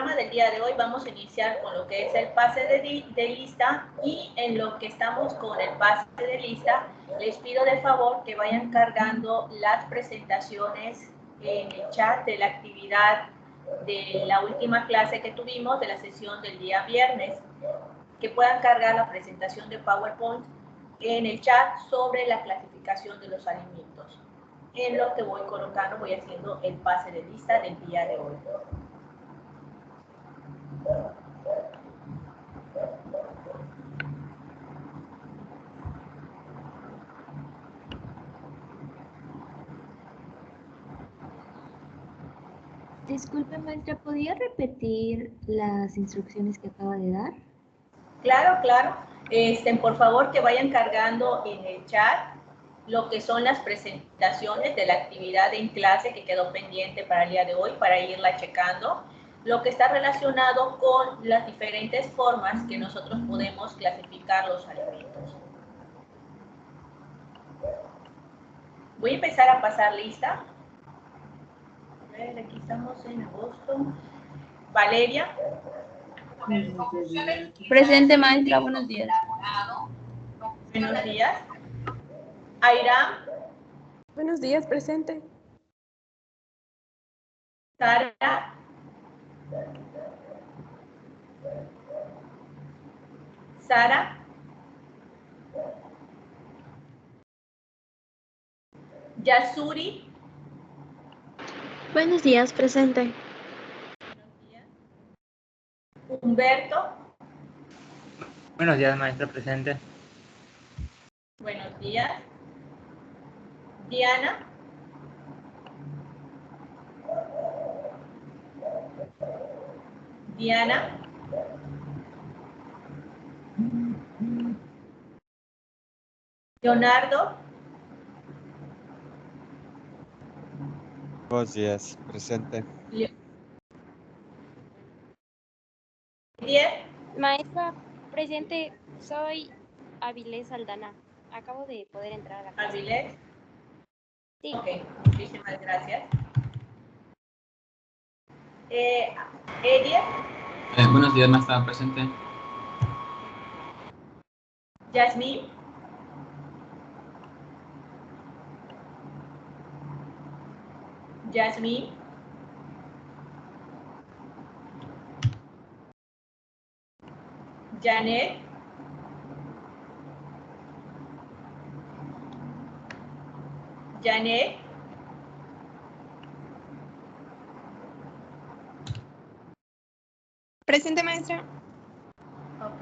programa del día de hoy vamos a iniciar con lo que es el pase de lista, y en lo que estamos con el pase de lista, les pido de favor que vayan cargando las presentaciones en el chat de la actividad de la última clase que tuvimos, de la sesión del día viernes, que puedan cargar la presentación de PowerPoint en el chat sobre la clasificación de los alimentos. En lo que voy colocando, voy haciendo el pase de lista del día de hoy. Disculpe, maestra, ¿podría repetir las instrucciones que acaba de dar? Claro, claro. Por favor, que vayan cargando en el chat lo que son las presentaciones de la actividad en clase que quedó pendiente para el día de hoy, para irla checando. Lo que está relacionado con las diferentes formas que nosotros podemos clasificar los alimentos. Voy a empezar a pasar lista. A ver, aquí estamos en agosto. Valeria. Presente, maestra, buenos días. Buenos días. Aira. Buenos días, presente. Sara. Sara. Yasuri. Buenos días, presente. Buenos días. Humberto. Buenos días, maestra, presente. Buenos días. Diana. Diana. Leonardo. Buenos días, presente. Lidia. Maestra, presente, soy Avilés Aldana. Acabo de poder entrar a la clase. Avilés. Sí. Ok, muchísimas gracias. Edia. Buenos días, maestra, presente. Yasmín. Yasmín. Janet. Janet. Presente, maestra. Ok.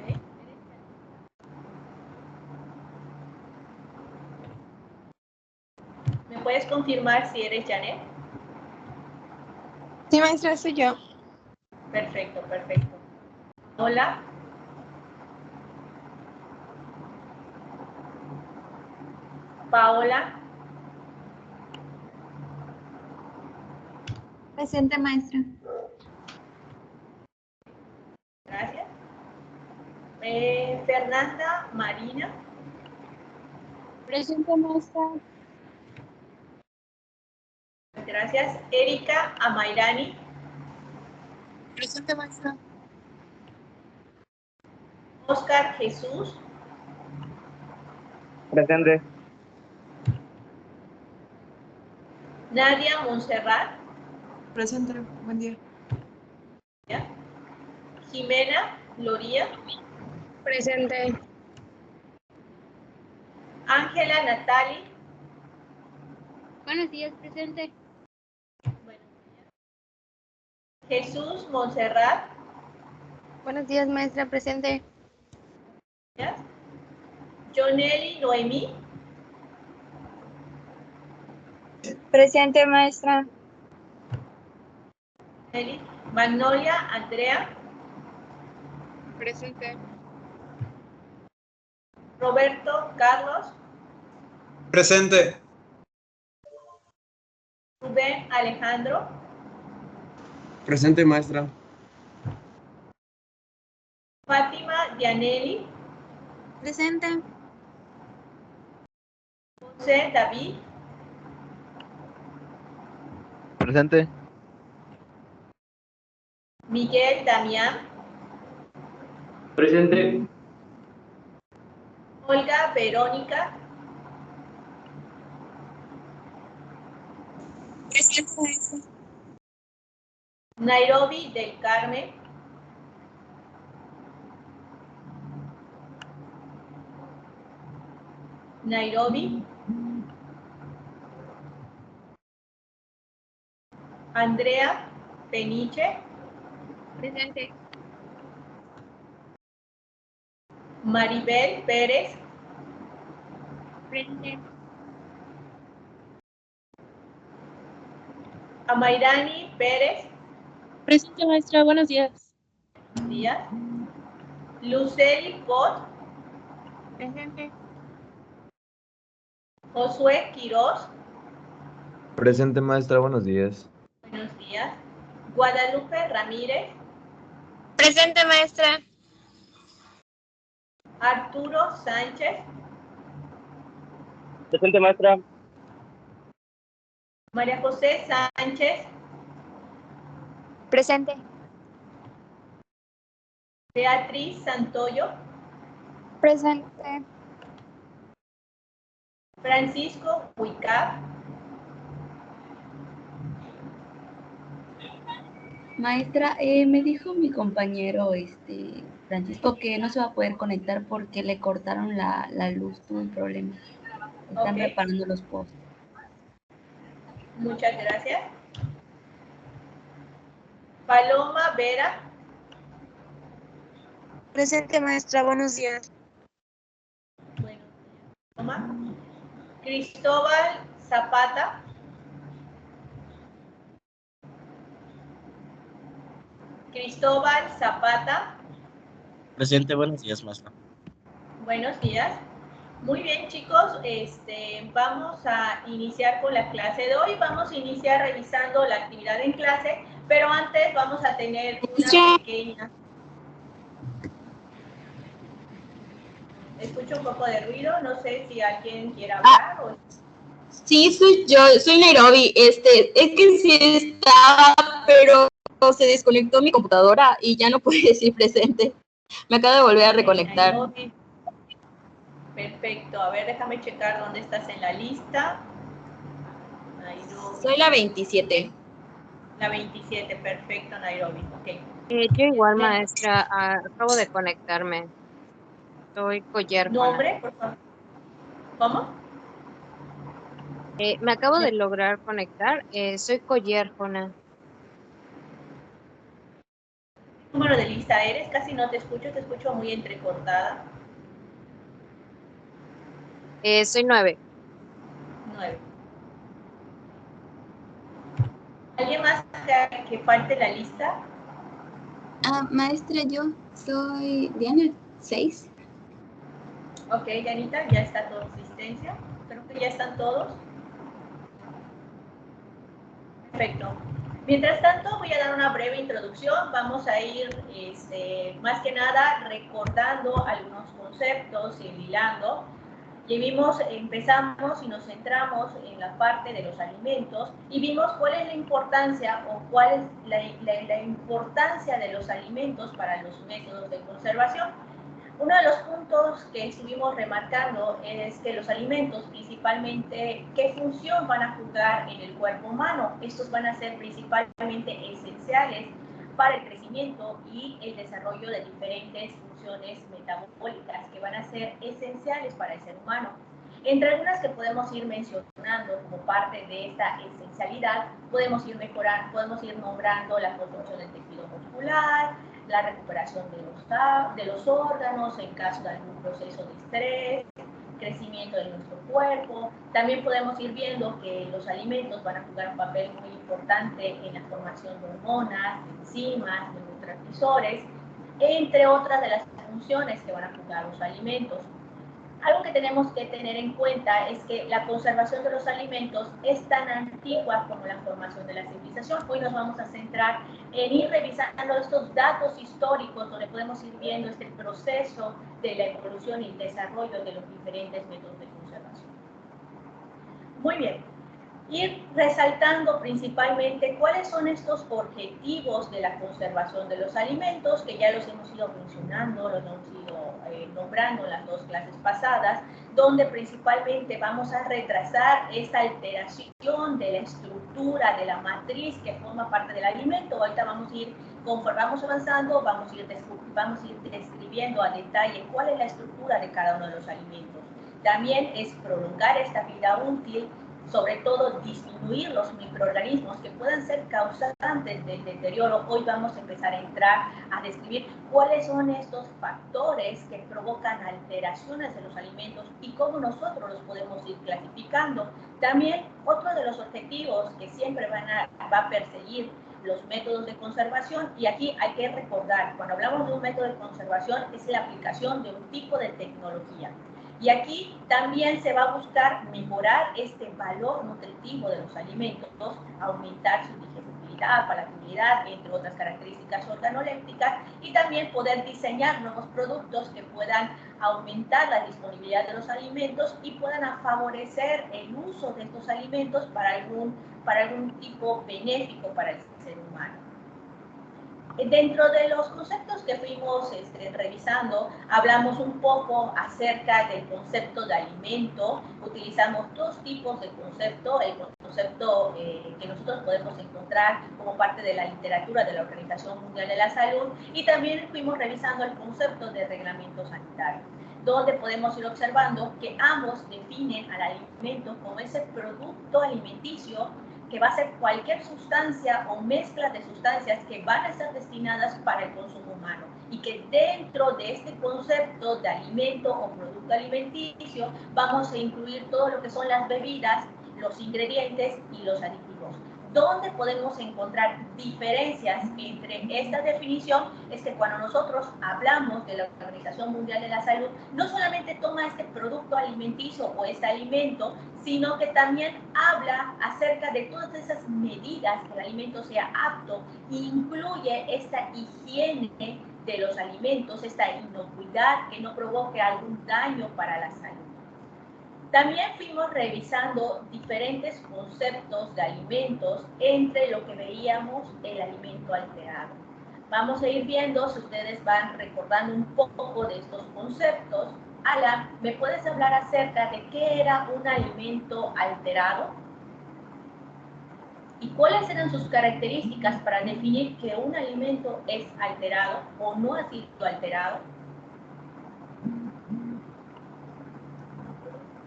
¿Me puedes confirmar si eres Janet? Sí, maestra, soy yo. Perfecto, perfecto. Hola. Paola. Presente, maestra. Gracias. Fernanda Marina. Presente, maestra. Gracias. Erika Amairani. Presente, maestra. Oscar Jesús. Presente. Nadia Montserrat. Presente, buen día. ¿Ya? Jimena Loría. Presente. Ángela Natali. Buenos días, presente. Buenos días. Jesús Montserrat. Buenos días, maestra, presente. ¿Ya? Joneli Noemí. Presente, maestra. Magnolia Andrea. Presente. Roberto Carlos. Presente. Rubén Alejandro. Presente, maestra. Fátima Dianelli. Presente. José David. Presente. Miguel Damián. Presente. Olga Verónica. Presente, maestra. Nairobi del Carmen. Nairobi. Andrea Peniche. Presente. Maribel Pérez. Presente. Amairani Pérez. Presente, maestra. Buenos días. Buenos días. Luceli Pot. Presente. Josué Quiroz. Presente, maestra. Buenos días. Buenos días. Guadalupe Ramírez. Presente, maestra. Arturo Sánchez. Presente, maestra. María José Sánchez. Presente. Beatriz Santoyo. Presente. Francisco Huicap. Maestra, me dijo mi compañero, Francisco, que no se va a poder conectar porque le cortaron la luz, tuvo un problema. Están Ok. reparando los postes. Muchas gracias. Paloma Vera. Presente, maestra. Buenos días. Buenos días, Paloma. Cristóbal Zapata. Cristóbal Zapata. Presente, buenos días, maestra. Buenos días. Muy bien, chicos, vamos a iniciar con la clase de hoy. Vamos a iniciar revisando la actividad en clase, pero antes vamos a tener una pequeña... Escucho un poco de ruido, no sé si alguien quiere hablar o... Sí, soy yo, soy Nairobi. Es que sí estaba, pero se desconectó mi computadora y ya no pude decir presente. Me acabo de volver a reconectar. Nairobi. Perfecto, a ver, déjame checar dónde estás en la lista. Nairobi. Soy la 27. La 27, perfecto, Nairobi. Okay. Yo igual, maestra, acabo de conectarme. Soy Coller. ¿Nombre, por favor? ¿Cómo? Me acabo de lograr conectar. Soy Coller, Jona. ¿Qué número de lista eres? Casi no te escucho muy entrecortada. Soy 9. 9. ¿Alguien más que falte la lista? Maestra, yo soy Diana, 6. Ok, Janita, ya está toda asistencia. Creo que ya están todos. Perfecto. Mientras tanto, voy a dar una breve introducción. Vamos a ir, más que nada, recordando algunos conceptos y hilando. Empezamos y nos centramos en la parte de los alimentos y vimos cuál es la importancia o cuál es la importancia de los alimentos para los métodos de conservación. Uno de los puntos que estuvimos remarcando es que los alimentos, principalmente, ¿qué función van a jugar en el cuerpo humano? Estos van a ser principalmente esenciales para el crecimiento y el desarrollo de diferentes funciones metabólicas que van a ser esenciales para el ser humano. Entre algunas que podemos ir mencionando como parte de esta esencialidad, podemos ir nombrando la construcción del tejido muscular, la recuperación de los órganos en caso de algún proceso de estrés, crecimiento de nuestro cuerpo. También podemos ir viendo que los alimentos van a jugar un papel muy importante en la formación de hormonas, enzimas, neurotransmisores, entre otras de las funciones que van a jugar los alimentos. Algo que tenemos que tener en cuenta es que la conservación de los alimentos es tan antigua como la formación de la civilización. Hoy nos vamos a centrar en ir revisando estos datos históricos donde podemos ir viendo este proceso de la evolución y el desarrollo de los diferentes métodos de conservación. Muy bien. Ir resaltando principalmente cuáles son estos objetivos de la conservación de los alimentos, que ya los hemos ido mencionando, los hemos ido nombrando en las dos clases pasadas, donde principalmente vamos a retrasar esta alteración de la estructura, de la matriz que forma parte del alimento. Ahorita vamos a ir, conforme vamos avanzando, vamos a ir describiendo a detalle cuál es la estructura de cada uno de los alimentos. También es prolongar esta vida útil, sobre todo disminuir los microorganismos que puedan ser causantes del deterioro. Hoy vamos a empezar a entrar a describir cuáles son estos factores que provocan alteraciones de los alimentos y cómo nosotros los podemos ir clasificando. También otro de los objetivos que siempre va a perseguir los métodos de conservación, y aquí hay que recordar, cuando hablamos de un método de conservación, es la aplicación de un tipo de tecnología. Y aquí también se va a buscar mejorar este valor nutritivo de los alimentos, aumentar su digestibilidad, palatabilidad, entre otras características organolépticas, y también poder diseñar nuevos productos que puedan aumentar la disponibilidad de los alimentos y puedan favorecer el uso de estos alimentos para algún tipo benéfico para el ser humano. Dentro de los conceptos que fuimos revisando, hablamos un poco acerca del concepto de alimento. Utilizamos dos tipos de concepto, el concepto que nosotros podemos encontrar como parte de la literatura de la Organización Mundial de la Salud, y también fuimos revisando el concepto de reglamento sanitario, donde podemos ir observando que ambos definen al alimento como ese producto alimenticio que va a ser cualquier sustancia o mezcla de sustancias que van a estar destinadas para el consumo humano, y que dentro de este concepto de alimento o producto alimenticio vamos a incluir todo lo que son las bebidas, los ingredientes y los aditivos. ¿Dónde podemos encontrar diferencias entre esta definición? Es que cuando nosotros hablamos de la Organización Mundial de la Salud, no solamente toma este producto alimenticio o este alimento, sino que también habla acerca de todas esas medidas que el alimento sea apto, e incluye esta higiene de los alimentos, esta inocuidad, que no provoque algún daño para la salud. También fuimos revisando diferentes conceptos de alimentos, entre lo que veíamos el alimento alterado. Vamos a ir viendo, si ustedes van recordando un poco de estos conceptos. Alan, ¿me puedes hablar acerca de qué era un alimento alterado? ¿Y cuáles eran sus características para definir que un alimento es alterado o no ha sido alterado?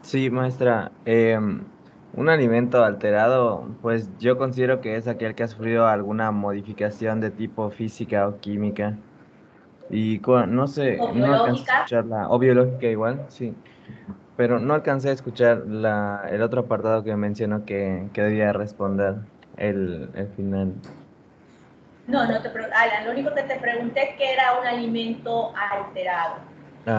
Sí, maestra. Un alimento alterado, pues yo considero que es aquel que ha sufrido alguna modificación de tipo física o química. Y no sé, ¿O no alcancé a biológica? escucharla, o biológica igual, sí. Pero no alcancé a escuchar el otro apartado que mencionó que debía responder el final. No, Alan, lo único que te pregunté que era un alimento alterado.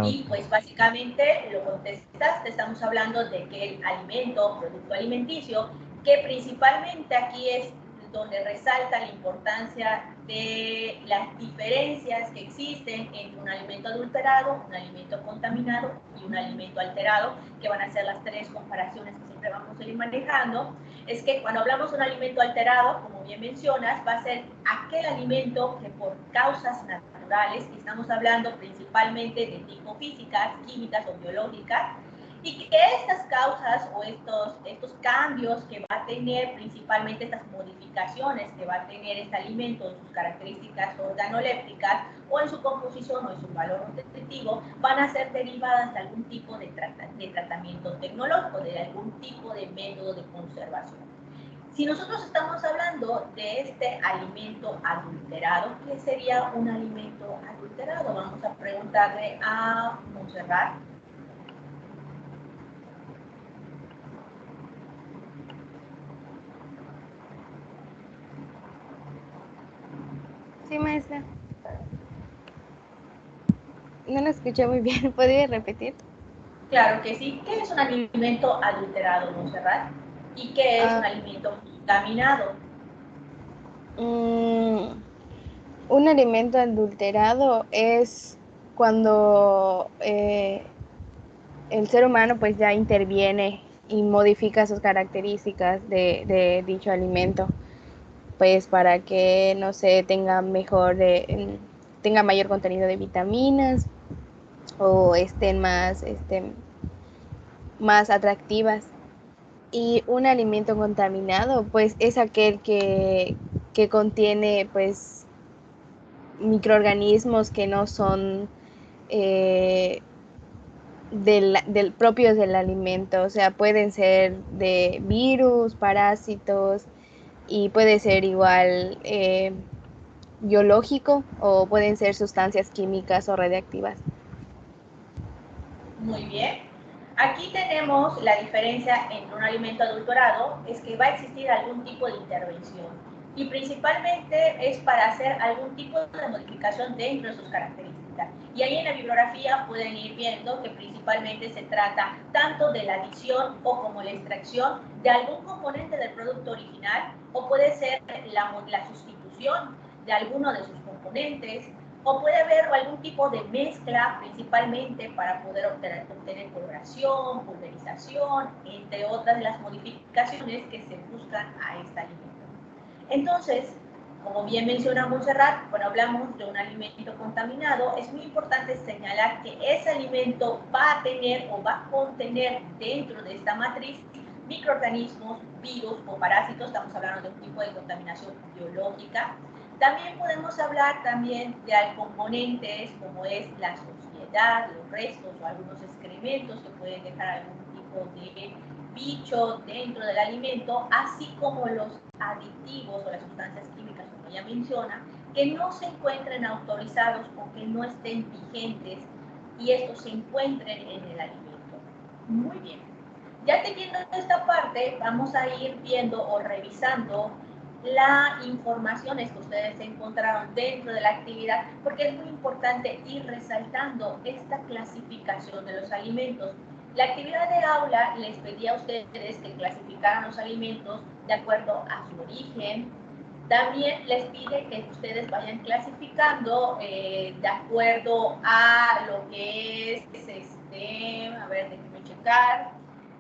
Y pues básicamente lo contestaste, estamos hablando de que el alimento, producto alimenticio, que principalmente aquí es donde resalta la importancia de las diferencias que existen entre un alimento adulterado, un alimento contaminado y un alimento alterado, que van a ser las tres comparaciones que siempre vamos a ir manejando. Es que cuando hablamos de un alimento alterado, como bien mencionas, va a ser aquel alimento que por causas naturales, y estamos hablando principalmente de tipo físicas, químicas o biológicas, y que estas causas o estos cambios que va a tener, principalmente estas modificaciones que va a tener este alimento en sus características organolépticas o en su composición o en su valor nutritivo, van a ser derivadas de algún tipo de tratamiento tecnológico, de algún tipo de método de conservación. Si nosotros estamos hablando de este alimento adulterado, ¿qué sería un alimento adulterado? Vamos a preguntarle a Montserrat. Sí, maestra. No lo escuché muy bien. ¿Podría repetir? Claro que sí. ¿Qué es un alimento adulterado, Montserrat? ¿Y qué es un alimento contaminado? Un alimento adulterado es cuando el ser humano pues ya interviene y modifica sus características de dicho alimento, pues para que, no sé, tenga mayor contenido de vitaminas o estén más atractivas. Y un alimento contaminado, pues es aquel que contiene, pues, microorganismos que no son propios del alimento, o sea, pueden ser de virus, parásitos, y puede ser igual biológico o pueden ser sustancias químicas o radiactivas. Muy bien. Aquí tenemos la diferencia en un alimento adulterado, es que va a existir algún tipo de intervención y principalmente es para hacer algún tipo de modificación dentro de sus características. Y ahí en la bibliografía pueden ir viendo que principalmente se trata tanto de la adición o como la extracción de algún componente del producto original, o puede ser la sustitución de alguno de sus componentes, o puede haber algún tipo de mezcla, principalmente para poder obtener coloración, pulverización, entre otras de las modificaciones que se buscan a este alimento. Entonces, como bien menciona Montserrat, cuando hablamos de un alimento contaminado, es muy importante señalar que ese alimento va a tener o va a contener dentro de esta matriz microorganismos, virus o parásitos. Estamos hablando de un tipo de contaminación biológica. También podemos hablar también de componentes como es la suciedad, los restos o algunos excrementos que pueden dejar algún tipo de bicho dentro del alimento, así como los aditivos o las sustancias químicas, como ya menciona, que no se encuentren autorizados o que no estén vigentes y estos se encuentren en el alimento. Muy bien. Ya teniendo esta parte, vamos a ir viendo o revisando las informaciones que ustedes encontraron dentro de la actividad, porque es muy importante ir resaltando esta clasificación de los alimentos. La actividad de aula les pedía a ustedes que clasificaran los alimentos de acuerdo a su origen. También les pide que ustedes vayan clasificando de acuerdo a lo que es, a ver, déjenme checar,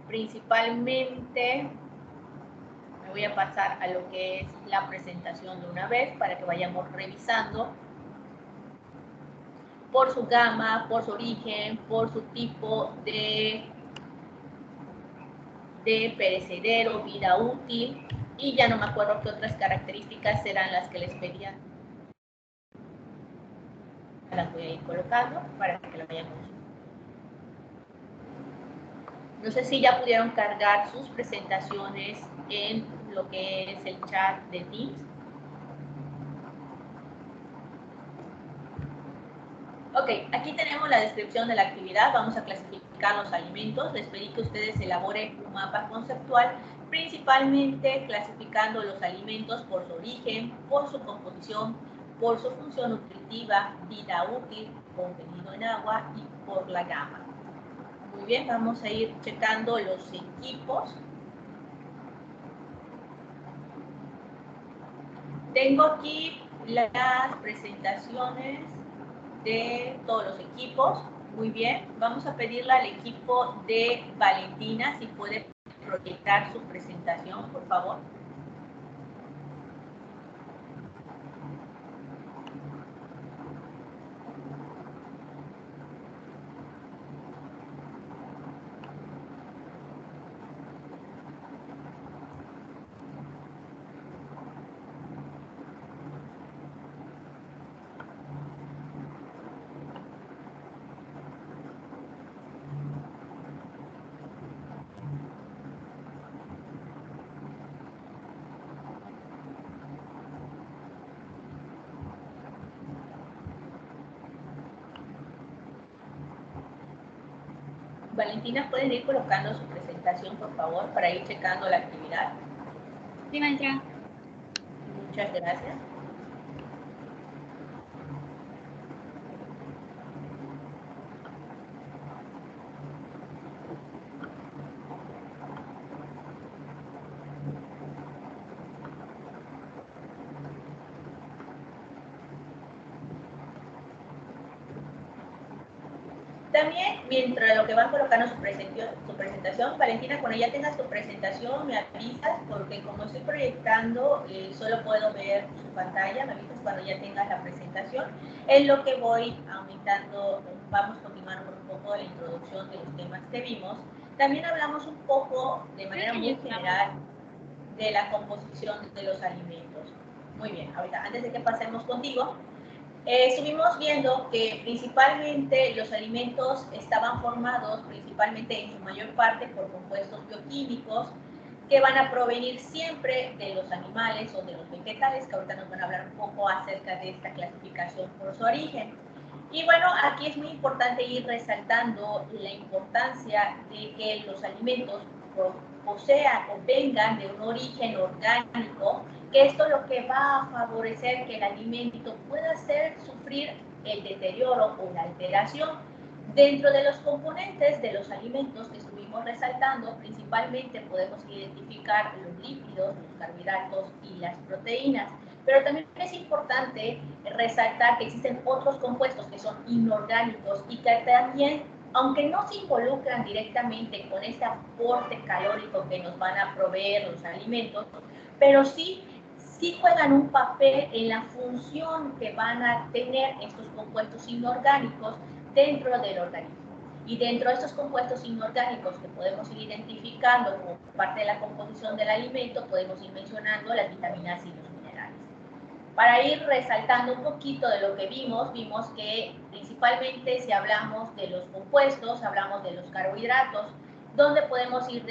principalmente, me voy a pasar a lo que es la presentación de una vez para que vayamos revisando por su gama, por su origen, por su tipo de perecedero, vida útil, y ya no me acuerdo qué otras características serán las que les pedían. Las voy a ir colocando para que lo vayamos. No sé si ya pudieron cargar sus presentaciones en lo que es el chat de Teams. Ok, aquí tenemos la descripción de la actividad. Vamos a clasificar los alimentos. Les pedí que ustedes elaboren un mapa conceptual, principalmente clasificando los alimentos por su origen, por su composición, por su función nutritiva, vida útil, contenido en agua y por la gama. Muy bien, vamos a ir checando los equipos. Tengo aquí las presentaciones de todos los equipos. Muy bien, vamos a pedirle al equipo de Valentina si puede proyectar su presentación, por favor. Valentina, ¿pueden ir colocando su presentación, por favor, para ir checando la actividad? Sí, maestra. Muchas gracias. También, mientras lo que van colocando su presentación, Valentina, cuando ya tengas tu presentación, me avisas, porque como estoy proyectando, solo puedo ver su pantalla, me avisas cuando ya tengas la presentación. Es lo que voy aumentando, vamos continuando un poco la introducción de los temas que vimos. También hablamos un poco, de manera muy general, de la composición de los alimentos. Muy bien, ahorita, antes de que pasemos contigo, estuvimos viendo que principalmente los alimentos estaban formados principalmente en su mayor parte por compuestos bioquímicos que van a provenir siempre de los animales o de los vegetales, que ahorita nos van a hablar un poco acerca de esta clasificación por su origen. Y bueno, aquí es muy importante ir resaltando la importancia de que los alimentos posean o vengan de un origen orgánico, que esto lo que va a favorecer que el alimento pueda hacer sufrir el deterioro o la alteración. Dentro de los componentes de los alimentos que estuvimos resaltando, principalmente podemos identificar los lípidos, los carbohidratos y las proteínas. Pero también es importante resaltar que existen otros compuestos que son inorgánicos y que también, aunque no se involucran directamente con este aporte calórico que nos van a proveer los alimentos, pero sí juegan un papel en la función que van a tener estos compuestos inorgánicos dentro del organismo. Y dentro de estos compuestos inorgánicos que podemos ir identificando como parte de la composición del alimento, podemos ir mencionando las vitaminas y los minerales. Para ir resaltando un poquito de lo que vimos que principalmente si hablamos de los compuestos, hablamos de los carbohidratos, donde podemos ir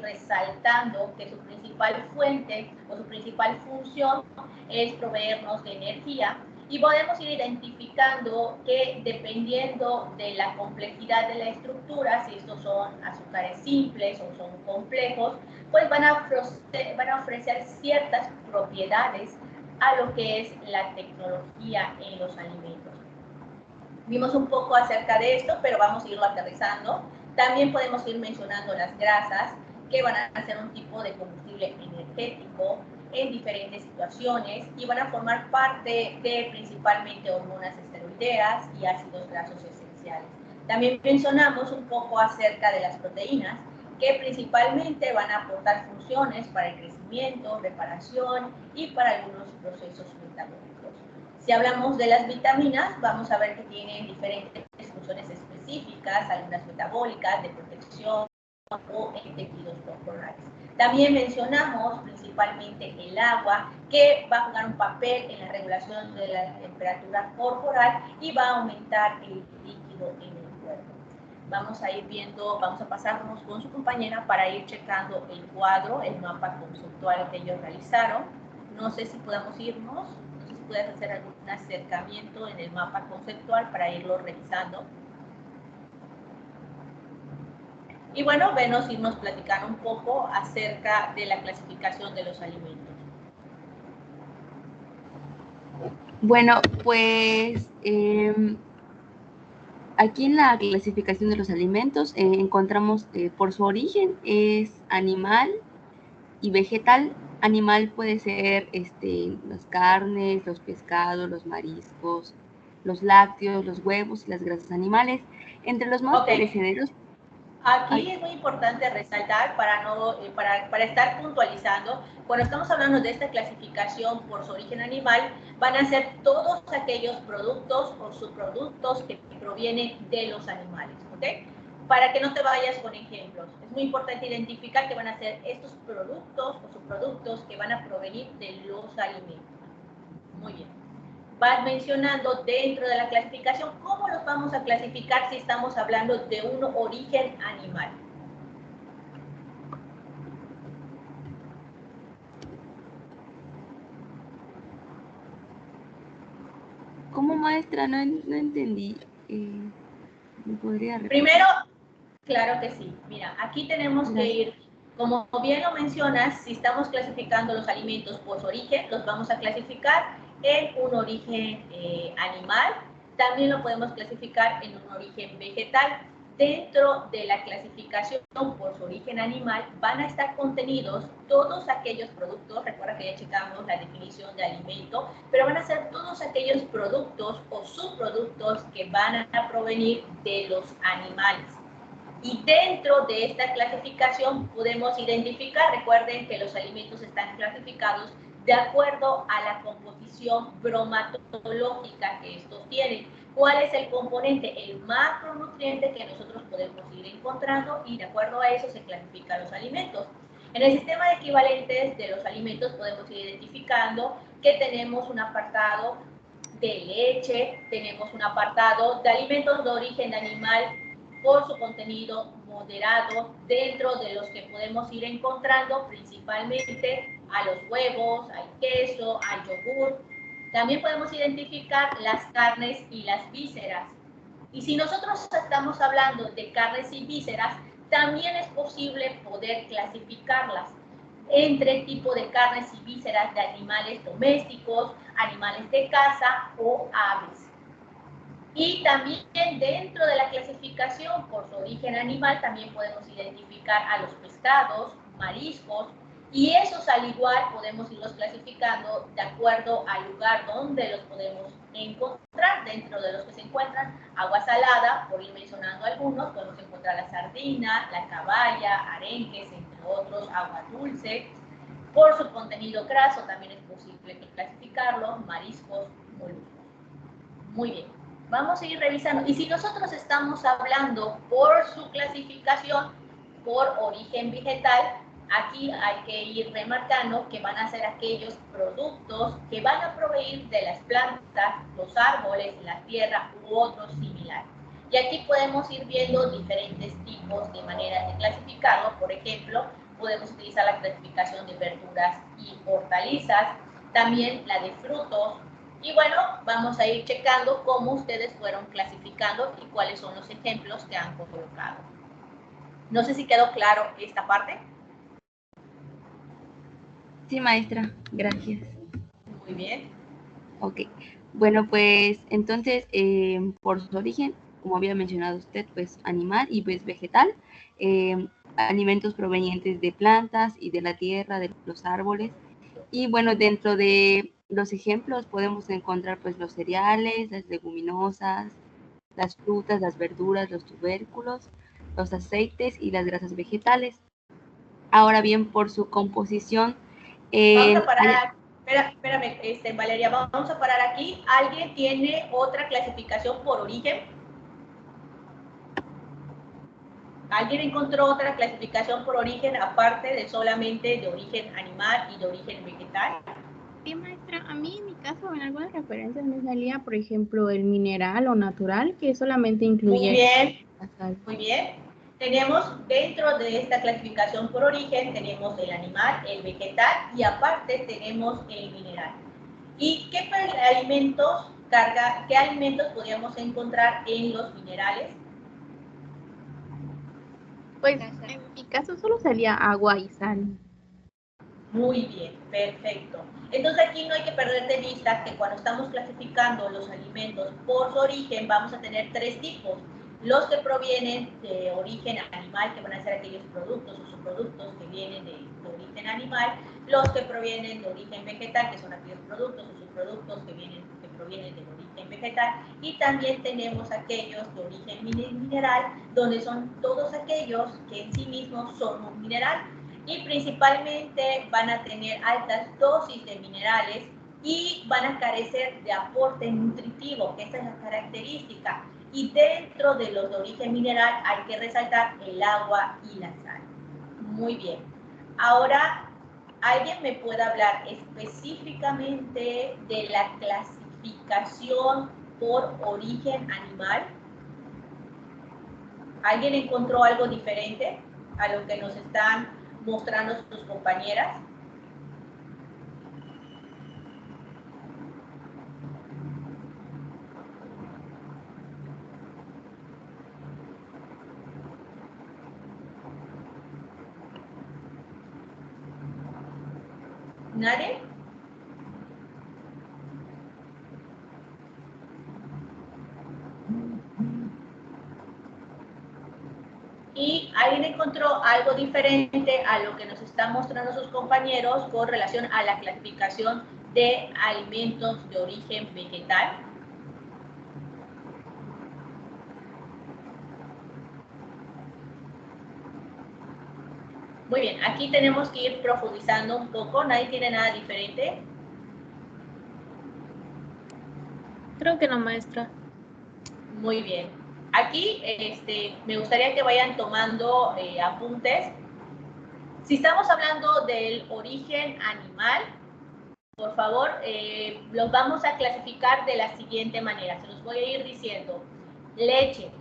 resaltando que su principal fuente o su principal función es proveernos de energía, y podemos ir identificando que dependiendo de la complejidad de la estructura, si estos son azúcares simples o son complejos, pues van a ofrecer ciertas propiedades a lo que es la tecnología en los alimentos. Vimos un poco acerca de esto, pero vamos a irlo aterrizando. También podemos ir mencionando las grasas, que van a ser un tipo de combustible energético en diferentes situaciones y van a formar parte de principalmente hormonas esteroideas y ácidos grasos esenciales. También mencionamos un poco acerca de las proteínas, que principalmente van a aportar funciones para el crecimiento, reparación y para algunos procesos metabólicos. Si hablamos de las vitaminas, vamos a ver que tienen diferentes funciones específicas, algunas metabólicas, de protección o en tejidos corporales. También mencionamos principalmente el agua, que va a jugar un papel en la regulación de la temperatura corporal y va a aumentar el líquido en el cuerpo. Vamos a ir viendo, vamos a pasarnos con su compañera para ir checando el cuadro, el mapa conceptual que ellos realizaron. No sé si podamos irnos, no sé si puedes hacer algún acercamiento en el mapa conceptual para irlo revisando. Y bueno, venos irnos platicando un poco acerca de la clasificación de los alimentos. Bueno, pues aquí en la clasificación de los alimentos encontramos por su origen es animal y vegetal. Animal puede ser las carnes, los pescados, los mariscos, los lácteos, los huevos y las grasas animales. Entre los más perecederos. Aquí es muy importante resaltar para estar puntualizando, cuando estamos hablando de esta clasificación por su origen animal, van a ser todos aquellos productos o subproductos que provienen de los animales, ¿ok? Para que no te vayas con ejemplos, es muy importante identificar que van a ser estos productos o subproductos que van a provenir de los alimentos. Muy bien. Vas mencionando dentro de la clasificación cómo los vamos a clasificar si estamos hablando de un origen animal. ¿Cómo, maestra? No entendí. ¿Me podría repetir? Primero, claro que sí. Mira, aquí tenemos que ir, como bien lo mencionas, si estamos clasificando los alimentos por su origen, los vamos a clasificar en un origen animal, también lo podemos clasificar en un origen vegetal. Dentro de la clasificación por su origen animal van a estar contenidos todos aquellos productos, recuerda que ya checamos la definición de alimento, pero van a ser todos aquellos productos o subproductos que van a provenir de los animales. Y dentro de esta clasificación podemos identificar, recuerden que los alimentos están clasificados de acuerdo a la composición bromatológica que estos tienen. ¿Cuál es el componente? El macronutriente que nosotros podemos ir encontrando y de acuerdo a eso se clasifican los alimentos. En el sistema de equivalentes de los alimentos podemos ir identificando que tenemos un apartado de leche, tenemos un apartado de alimentos de origen animal por su contenido moderado, dentro de los que podemos ir encontrando principalmente a los huevos, al queso, al yogur. También podemos identificar las carnes y las vísceras. Y si nosotros estamos hablando de carnes y vísceras, también es posible poder clasificarlas entre tipo de carnes y vísceras de animales domésticos, animales de caza o aves. Y también dentro de la clasificación por su origen animal también podemos identificar a los pescados, mariscos, y esos al igual podemos irlos clasificando de acuerdo al lugar donde los podemos encontrar. Dentro de los que se encuentran agua salada, por ir mencionando algunos, podemos encontrar la sardina, la caballa, arenques, entre otros, agua dulce. Por su contenido graso también es posible clasificarlo, mariscos, moluscos. Muy bien. Vamos a ir revisando. Y si nosotros estamos hablando por su clasificación por origen vegetal, aquí hay que ir remarcando que van a ser aquellos productos que van a provenir de las plantas, los árboles, la tierra u otros similares. Y aquí podemos ir viendo diferentes tipos de maneras de clasificarlo. Por ejemplo, podemos utilizar la clasificación de verduras y hortalizas, también la de frutos. Y bueno, vamos a ir checando cómo ustedes fueron clasificando y cuáles son los ejemplos que han colocado. No sé si quedó claro esta parte. Sí, maestra, gracias. Muy bien. Ok, bueno, pues entonces, por su origen, como había mencionado usted, pues animal y pues vegetal, alimentos provenientes de plantas y de la tierra, de los árboles. Y bueno, dentro de los ejemplos podemos encontrar pues los cereales, las leguminosas, las frutas, las verduras, los tubérculos, los aceites y las grasas vegetales. Ahora bien, por su composición... Vamos a parar, espérame, Valeria, vamos a parar aquí. ¿Alguien tiene otra clasificación por origen? ¿Alguien encontró otra clasificación por origen aparte de solamente de origen animal y de origen vegetal? Sí, maestra, a mí en mi caso en algunas referencias me salía, por ejemplo, el mineral o natural, que solamente incluye... Muy bien, muy bien. Tenemos dentro de esta clasificación por origen, tenemos el animal, el vegetal y aparte tenemos el mineral. ¿Y qué alimentos podríamos encontrar en los minerales? Pues en mi caso solo salía agua y sal. Muy bien, perfecto. Entonces aquí no hay que perder de vista que cuando estamos clasificando los alimentos por su origen vamos a tener tres tipos. Los que provienen de origen animal, que van a ser aquellos productos o subproductos que vienen de origen animal, los que provienen de origen vegetal, que son aquellos productos o subproductos que provienen del origen vegetal, y también tenemos aquellos de origen mineral, donde son todos aquellos que en sí mismos son un mineral, y principalmente van a tener altas dosis de minerales y van a carecer de aporte nutritivo, que esta es la característica. Y dentro de los de origen mineral hay que resaltar el agua y la sal. Muy bien. Ahora, ¿alguien me puede hablar específicamente de la clasificación por origen animal? ¿Alguien encontró algo diferente a lo que nos están mostrando sus compañeras? ¿Nadie? ¿Alguien encontró algo diferente a lo que nos están mostrando sus compañeros con relación a la clasificación de alimentos de origen vegetal? Muy bien, aquí tenemos que ir profundizando un poco. ¿Nadie tiene nada diferente? Creo que no, maestra. Muy bien. Aquí me gustaría que vayan tomando apuntes. Si estamos hablando del origen animal, por favor, los vamos a clasificar de la siguiente manera. Se los voy a ir diciendo. Leche.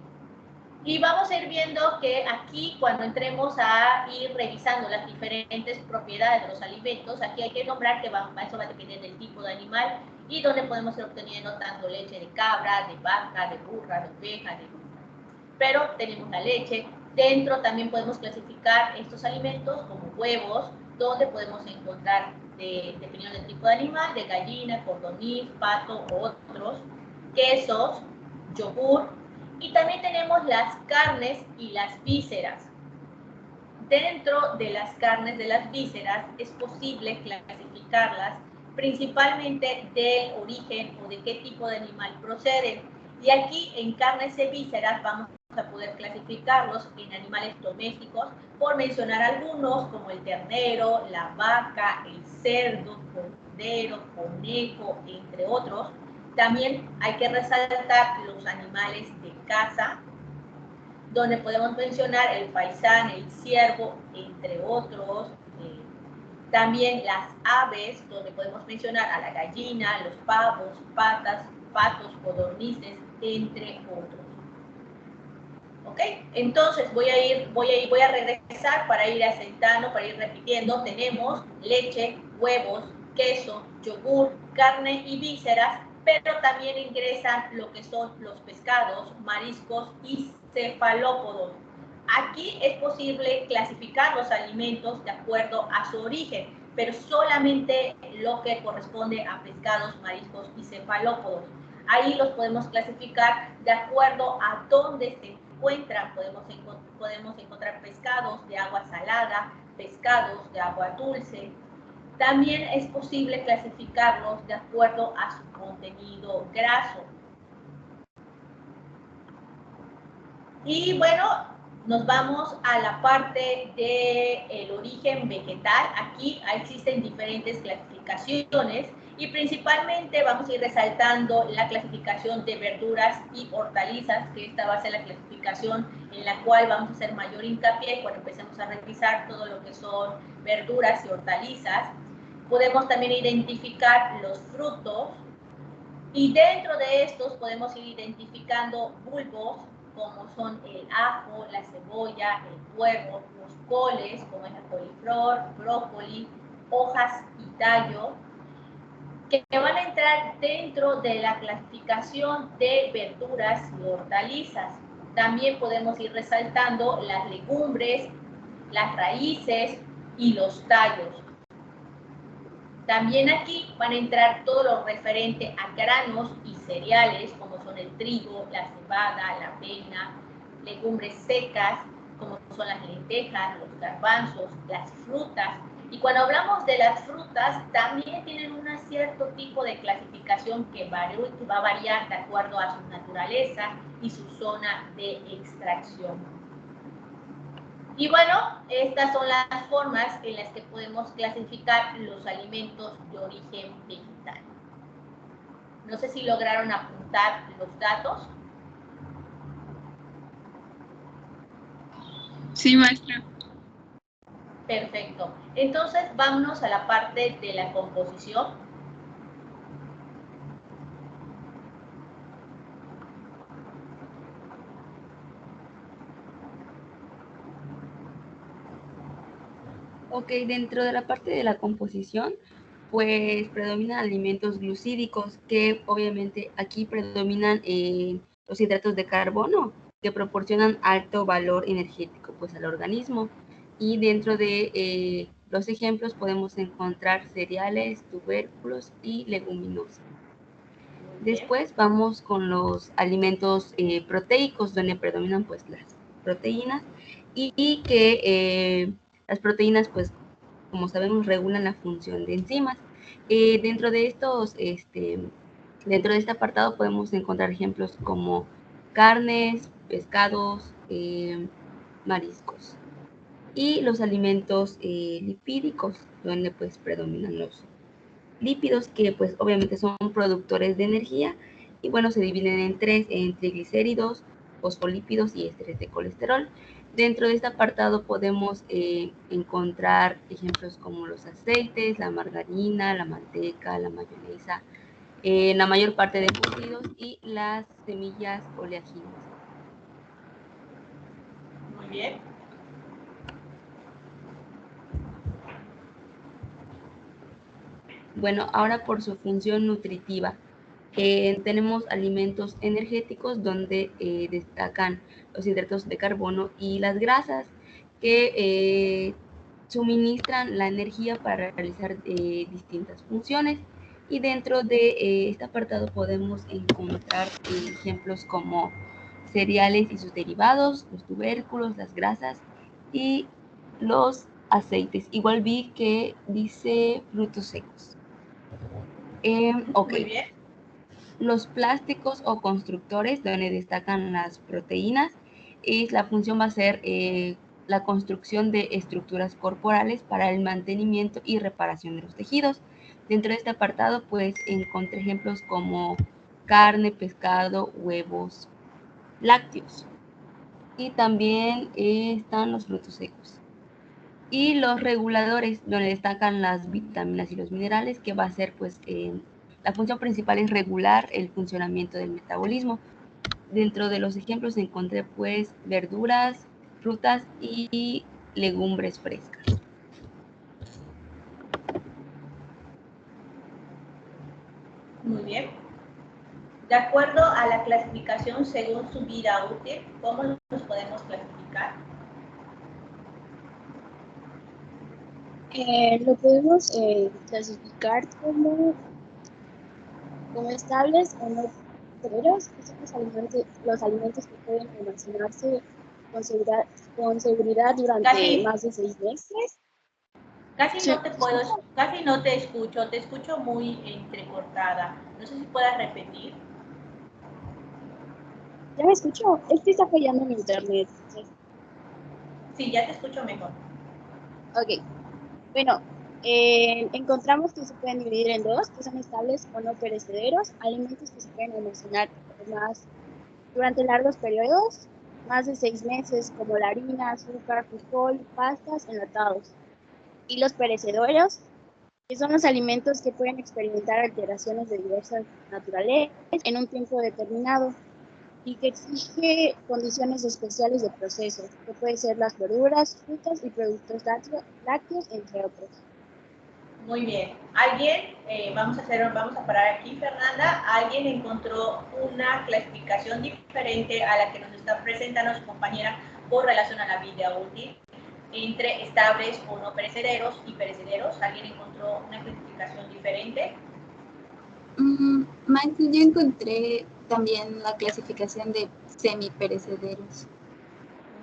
Y vamos a ir viendo que aquí, cuando entremos a ir revisando las diferentes propiedades de los alimentos, aquí hay que nombrar que eso va a depender del tipo de animal y donde podemos ir obteniendo tanto leche de cabra, de vaca, de burra, de oveja, pero tenemos la leche. Dentro también podemos clasificar estos alimentos como huevos, donde podemos encontrar, dependiendo del tipo de animal, de gallina, codorniz, pato, otros, quesos, yogur, y también tenemos las carnes y las vísceras. Dentro de las carnes de las vísceras es posible clasificarlas principalmente del origen o de qué tipo de animal proceden. Y aquí en carnes y vísceras vamos a poder clasificarlos en animales domésticos, por mencionar algunos como el ternero, la vaca, el cerdo, cordero, conejo, entre otros. También hay que resaltar los animales de caza, donde podemos mencionar el faisán, el ciervo, entre otros. También las aves, donde podemos mencionar a la gallina, los pavos, patos, codornices, entre otros. ¿Ok? Entonces voy a regresar para ir asentando, para ir repitiendo. Tenemos leche, huevos, queso, yogur, carne y vísceras, pero también ingresan lo que son los pescados, mariscos y cefalópodos. Aquí es posible clasificar los alimentos de acuerdo a su origen, pero solamente lo que corresponde a pescados, mariscos y cefalópodos. Ahí los podemos clasificar de acuerdo a dónde se encuentran. Podemos encontrar pescados de agua salada, pescados de agua dulce. También es posible clasificarlos de acuerdo a su contenido graso. Y bueno, nos vamos a la parte del origen vegetal. Aquí existen diferentes clasificaciones y principalmente vamos a ir resaltando la clasificación de verduras y hortalizas, que esta va a ser la clasificación en la cual vamos a hacer mayor hincapié cuando empecemos a revisar todo lo que son verduras y hortalizas. Podemos también identificar los frutos y dentro de estos podemos ir identificando bulbos, como son el ajo, la cebolla, el puerro, los coles, como es el coliflor, brócoli, hojas y tallo, que van a entrar dentro de la clasificación de verduras y hortalizas. También podemos ir resaltando las legumbres, las raíces y los tallos. También aquí van a entrar todo lo referente a granos y cereales, como son el trigo, la cebada, la avena, legumbres secas, como son las lentejas, los garbanzos, las frutas. Y cuando hablamos de las frutas, también tienen un cierto tipo de clasificación que va a variar de acuerdo a su naturaleza y su zona de extracción. Y bueno, estas son las formas en las que podemos clasificar los alimentos de origen vegetal. No sé si lograron apuntar los datos. Sí, maestra. Perfecto. Entonces, vámonos a la parte de la composición. Ok, dentro de la parte de la composición, pues predominan alimentos glucídicos, que obviamente aquí predominan los hidratos de carbono, que proporcionan alto valor energético pues al organismo. Y dentro de los ejemplos podemos encontrar cereales, tubérculos y leguminosas. Después vamos con los alimentos proteicos, donde predominan pues las proteínas y que las proteínas, pues, como sabemos, regulan la función de enzimas. Dentro de este apartado podemos encontrar ejemplos como carnes, pescados, mariscos. Y los alimentos lipídicos, donde pues predominan los lípidos, que pues obviamente son productores de energía, y bueno, se dividen en tres, en triglicéridos, fosfolípidos y ésteres de colesterol. Dentro de este apartado podemos encontrar ejemplos como los aceites, la margarina, la manteca, la mayonesa, la mayor parte de embutidos y las semillas oleaginosas. Muy bien. Bueno, ahora por su función nutritiva. Tenemos alimentos energéticos donde destacan los hidratos de carbono y las grasas que suministran la energía para realizar distintas funciones. Y dentro de este apartado podemos encontrar ejemplos como cereales y sus derivados, los tubérculos, las grasas y los aceites. Igual vi que dice frutos secos. Ok. Muy bien. Los plásticos o constructores, donde destacan las proteínas, la función va a ser la construcción de estructuras corporales para el mantenimiento y reparación de los tejidos. Dentro de este apartado, pues, encontré ejemplos como carne, pescado, huevos, lácteos. Y también están los frutos secos. Y los reguladores, donde destacan las vitaminas y los minerales, que va a ser, pues, la función principal es regular el funcionamiento del metabolismo. Dentro de los ejemplos encontré, pues, verduras, frutas y legumbres frescas. Muy bien. De acuerdo a la clasificación según su vida útil, ¿cómo los podemos clasificar? Lo podemos clasificar como estables o no perecederos, que son los alimentos que pueden almacenarse con seguridad durante más de 6 meses. Casi no te escucho muy entrecortada. No sé si puedas repetir. ¿Ya me escucho? Es que está fallando mi internet. Sí, ya te escucho mejor. Ok. Bueno, encontramos que se pueden dividir en dos, que son estables o no perecederos, alimentos que se pueden almacenar durante largos periodos, más de 6 meses, como la harina, azúcar, frijol, pastas, enlatados. Y los perecederos, que son los alimentos que pueden experimentar alteraciones de diversas naturalezas en un tiempo determinado y que exige condiciones especiales de proceso, que pueden ser las verduras, frutas y productos lácteos, entre otros. Muy bien. ¿Alguien, vamos a parar aquí, Fernanda, alguien encontró una clasificación diferente a la que nos está presentando su compañera con relación a la vida útil entre estables o no perecederos y perecederos? ¿Alguien encontró una clasificación diferente? Michael, yo encontré también la clasificación de semiperecederos.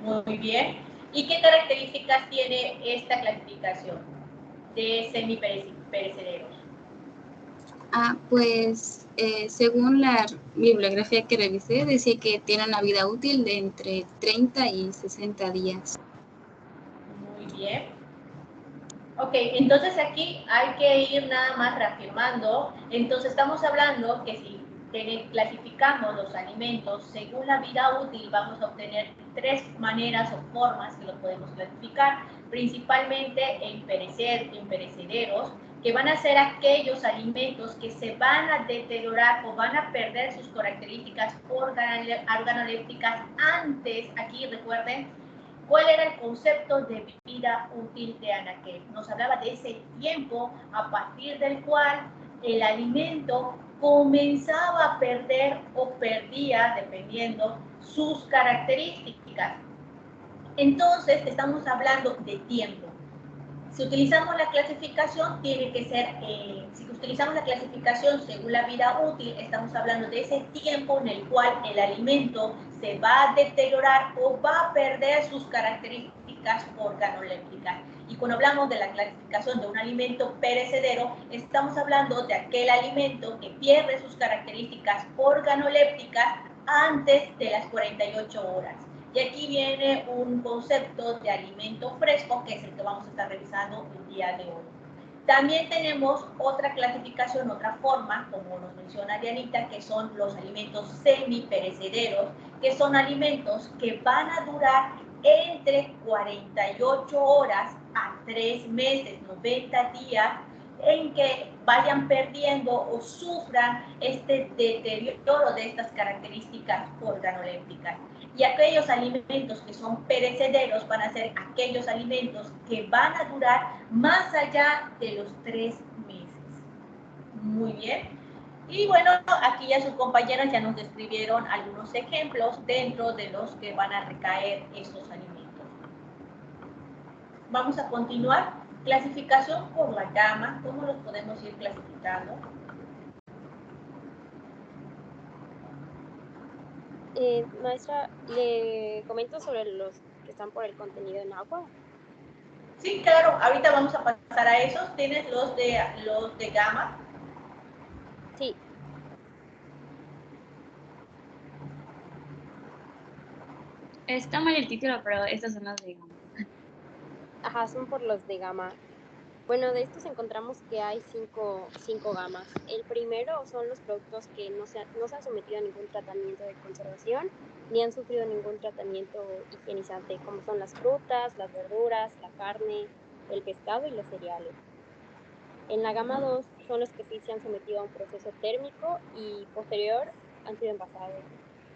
Muy bien. ¿Y qué características tiene esta clasificación de semiperecederos? Pues según la bibliografía que revisé, decía que tiene una vida útil de entre 30 y 60 días. Muy bien. Ok, entonces aquí hay que ir nada más reafirmando. Entonces estamos hablando que si clasificamos los alimentos según la vida útil, vamos a obtener 3 maneras o formas que los podemos clasificar, principalmente en perecederos, que van a ser aquellos alimentos que se van a deteriorar o van a perder sus características organolépticas antes. Aquí recuerden, ¿cuál era el concepto de vida útil de Anaquel? Nos hablaba de ese tiempo a partir del cual el alimento comenzaba a perder o perdía, dependiendo, sus características. Entonces, estamos hablando de tiempo. Si utilizamos la clasificación, tiene que ser, si utilizamos la clasificación según la vida útil, estamos hablando de ese tiempo en el cual el alimento se va a deteriorar o va a perder sus características organolépticas. Y cuando hablamos de la clasificación de un alimento perecedero, estamos hablando de aquel alimento que pierde sus características organolépticas antes de las 48 horas. Y aquí viene un concepto de alimento fresco, que es el que vamos a estar revisando el día de hoy. También tenemos otra clasificación, otra forma, como nos menciona Dianita, que son los alimentos semiperecederos, que son alimentos que van a durar entre 48 horas a 3 meses, 90 días, en que vayan perdiendo o sufran este deterioro de estas características organolépticas. Y aquellos alimentos que son perecederos van a ser aquellos alimentos que van a durar más allá de los 3 meses. Muy bien. Y bueno, aquí ya sus compañeros ya nos describieron algunos ejemplos dentro de los que van a recaer estos alimentos. Vamos a continuar. Clasificación por la gama. ¿Cómo los podemos ir clasificando? Maestra, le comento sobre los que están por el contenido en agua. Sí, claro. Ahorita vamos a pasar a esos. ¿Tienes los de gama? Sí. Está mal el título, pero estas son las de gama. Ajá, son por los de gama. Bueno, de estos encontramos que hay cinco gamas. El primero son los productos que no se han sometido a ningún tratamiento de conservación ni han sufrido ningún tratamiento higienizante, como son las frutas, las verduras, la carne, el pescado y los cereales. En la gama 2 son los que sí se han sometido a un proceso térmico y posterior han sido envasados.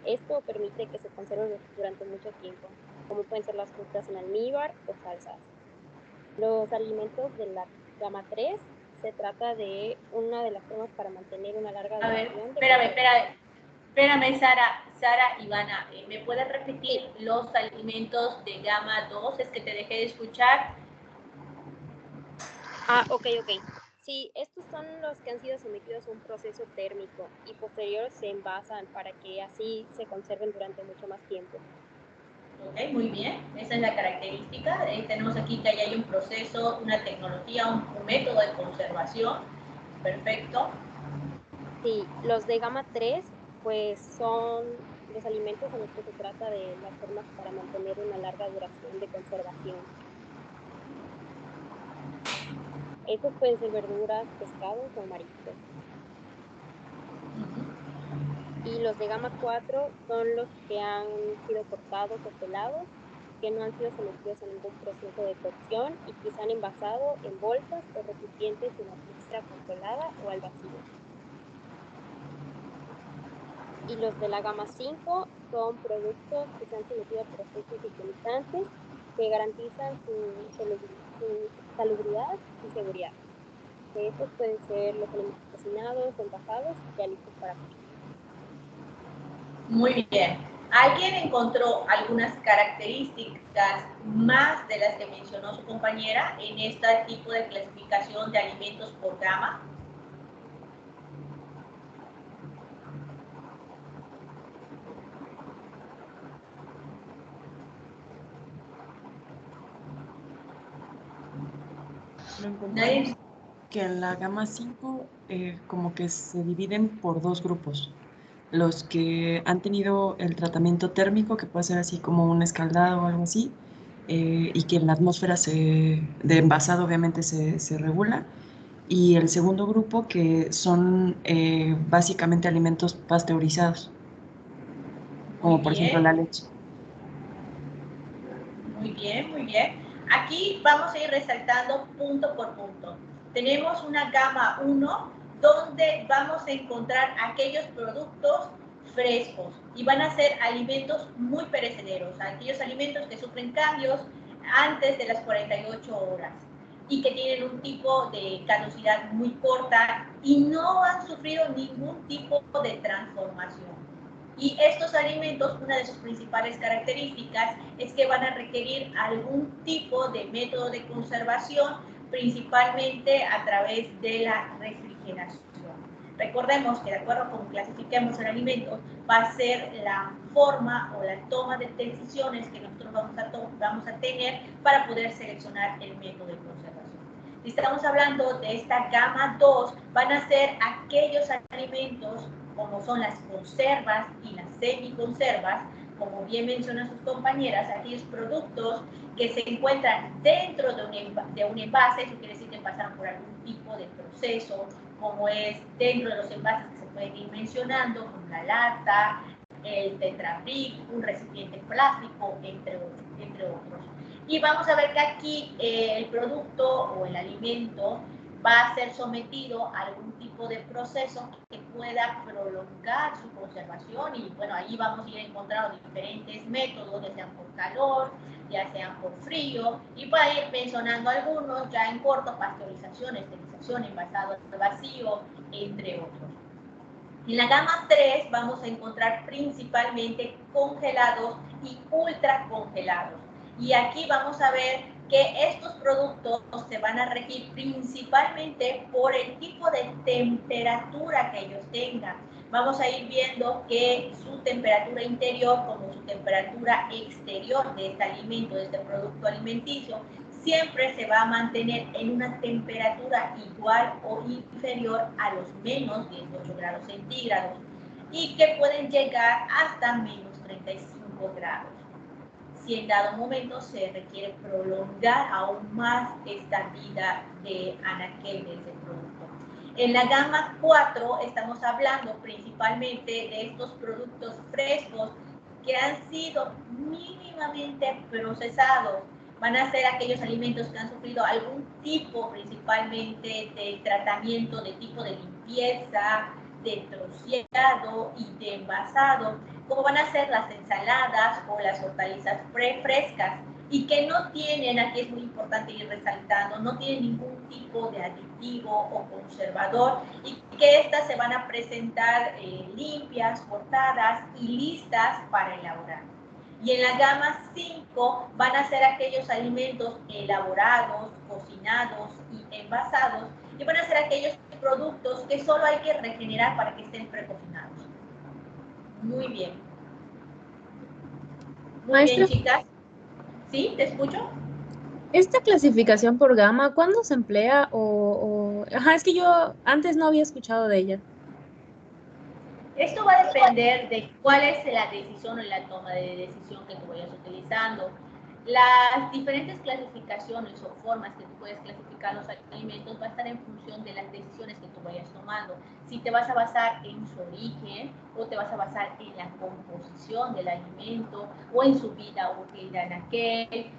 Esto permite que se conserven durante mucho tiempo, como pueden ser las frutas en almíbar o salsas. Los alimentos de la gama 3 se trata de una de las formas para mantener una larga duración. Espérame, Sara, Ivana, ¿me puedes repetir los alimentos de gama 2? Es que te dejé de escuchar. Ok. Sí, estos son los que han sido sometidos a un proceso térmico y posterior se envasan para que así se conserven durante mucho más tiempo. Ok, muy bien. Esa es la característica. Tenemos aquí que hay un proceso, una tecnología, un método de conservación. Perfecto. Sí, los de gama 3, pues son los alimentos en los que se trata de las formas para mantener una larga duración de conservación. Estos pueden ser verduras, pescados o mariscos. Y los de gama 4 son los que han sido cortados o pelados, que no han sido sometidos a ningún proceso de cocción y que se han envasado en bolsas o recipientes en atmósfera controlada o al vacío. Y los de la gama 5 son productos que se han sometido a procesos higienizantes que garantizan su salubridad y seguridad. Estos pueden ser los alimentos cocinados, envasados y ya listos para comer. Muy bien. ¿Alguien encontró algunas características más de las que mencionó su compañera en este tipo de clasificación de alimentos por gama? Lo encontramos que en la gama 5 como que se dividen por dos grupos. Los que han tenido el tratamiento térmico, que puede ser así como un escaldado o algo así, y que en la atmósfera de envasado obviamente se regula. Y el segundo grupo que son básicamente alimentos pasteurizados, como por ejemplo la leche. Muy bien, muy bien. Aquí vamos a ir resaltando punto por punto. Tenemos una gama 1 donde vamos a encontrar aquellos productos frescos y van a ser alimentos muy perecederos, aquellos alimentos que sufren cambios antes de las 48 horas y que tienen un tipo de caducidad muy corta y no han sufrido ningún tipo de transformación. Y estos alimentos, una de sus principales características es que van a requerir algún tipo de método de conservación, principalmente a través de la refrigeración. Recordemos que de acuerdo a cómo clasifiquemos el alimento, va a ser la forma o la toma de decisiones que nosotros vamos a tener para poder seleccionar el método de conservación. Si estamos hablando de esta gama 2, van a ser aquellos alimentos como son las conservas y las semiconservas, como bien mencionan sus compañeras, aquellos productos que se encuentran dentro de un envase, eso quiere decir que pasaron por algún tipo de proceso, como es dentro de los envases que se pueden ir mencionando, como la lata, el Tetra Pak, un recipiente plástico, entre otros. Y vamos a ver que aquí el producto o el alimento va a ser sometido a algún tipo de proceso que pueda prolongar su conservación y bueno, ahí vamos a ir encontrando diferentes métodos, ya sean por calor, ya sean por frío, y voy a ir mencionando algunos ya en corto: pasteurización, esterilización, envasado al vacío, entre otros. En la gama 3 vamos a encontrar principalmente congelados y ultra congelados. Y aquí vamos a ver que estos productos se van a regir principalmente por el tipo de temperatura que ellos tengan. Vamos a ir viendo que su temperatura interior como su temperatura exterior de este alimento, de este producto alimenticio, siempre se va a mantener en una temperatura igual o inferior a los menos 18 grados centígrados y que pueden llegar hasta menos 35 grados. Si en dado momento se requiere prolongar aún más esta vida de anaquel de ese producto. En la gama 4 estamos hablando principalmente de estos productos frescos que han sido mínimamente procesados. Van a ser aquellos alimentos que han sufrido algún tipo principalmente de tratamiento de tipo de limpieza, de troceado y de envasado, como van a ser las ensaladas o las hortalizas frescas, y que no tienen, aquí es muy importante ir resaltando, no tienen ningún tipo de aditivo o conservador, y que estas se van a presentar limpias, cortadas y listas para elaborar. Y en la gama 5 van a ser aquellos alimentos elaborados, cocinados y envasados, y van a ser aquellos productos que solo hay que regenerar para que estén precocinados. Muy bien. Muy bien, chicas. ¿Sí? ¿Te escucho? Esta clasificación por gama, ¿cuándo se emplea? Ajá, es que yo antes no había escuchado de ella. Esto va a depender de cuál es la decisión o la toma de decisión que tú vayas utilizando. Las diferentes clasificaciones o formas que tú puedes clasificar los alimentos va a estar en función de las decisiones que tú vayas tomando. Si te vas a basar en su origen o te vas a basar en la composición del alimento o en su vida útil de anaquel.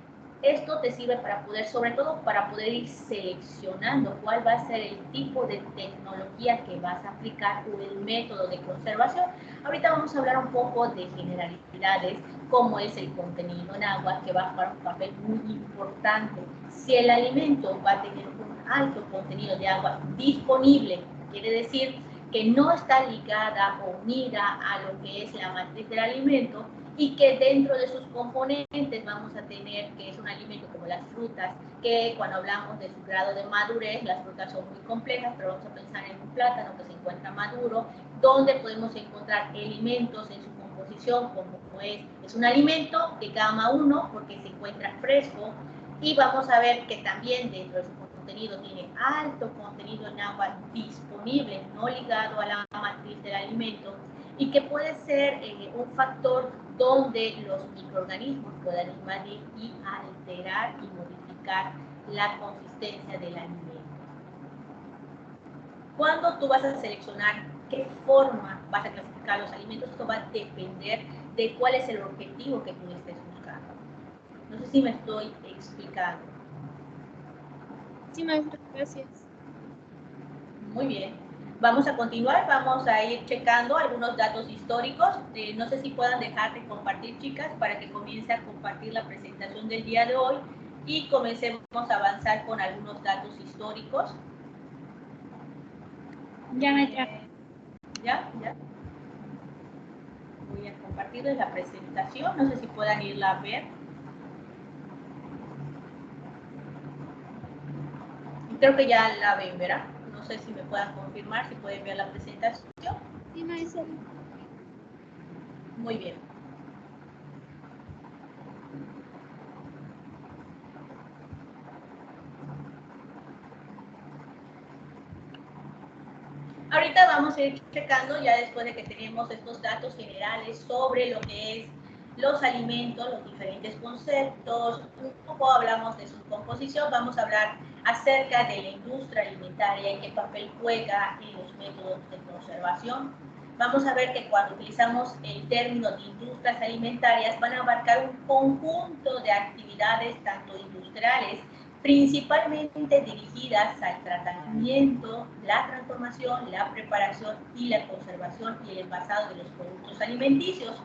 Esto te sirve para poder, sobre todo para poder ir seleccionando cuál va a ser el tipo de tecnología que vas a aplicar o el método de conservación. Ahorita vamos a hablar un poco de generalidades, como es el contenido en agua, que va a jugar un papel muy importante. Si el alimento va a tener un alto contenido de agua disponible, quiere decir que no está ligada o unida a lo que es la matriz del alimento, y que dentro de sus componentes vamos a tener que es un alimento como las frutas, que cuando hablamos de su grado de madurez, las frutas son muy complejas, pero vamos a pensar en un plátano que se encuentra maduro, donde podemos encontrar elementos en su composición, como es un alimento de gama 1, porque se encuentra fresco, y vamos a ver que también dentro de su contenido tiene alto contenido en agua disponible, no ligado a la matriz del alimento, y que puede ser un factor donde los microorganismos puedan invadir y alterar y modificar la consistencia del alimento. Cuando tú vas a seleccionar qué forma vas a clasificar los alimentos, esto va a depender de cuál es el objetivo que tú estés buscando. No sé si me estoy explicando. Sí, maestra, gracias. Muy bien. Vamos a continuar, vamos a ir checando algunos datos históricos. No sé si puedan dejar de compartir, chicas, para que comience a compartir la presentación del día de hoy y comencemos a avanzar con algunos datos históricos. Ya, maestra. ¿Ya? Voy a compartirles la presentación, no sé si puedan irla a ver. Creo que ya la ven, ¿verdad? No sé si me puedan confirmar, si pueden ver la presentación. Sí, maestra. Muy bien. Ahorita vamos a ir checando, ya después de que tenemos estos datos generales sobre lo que es los alimentos, los diferentes conceptos, un poco hablamos de su composición, vamos a hablar acerca de la industria alimentaria y qué papel juega en los métodos de conservación. Vamos a ver que cuando utilizamos el término de industrias alimentarias van a abarcar un conjunto de actividades tanto industriales, principalmente dirigidas al tratamiento, la transformación, la preparación y la conservación y el envasado de los productos alimenticios.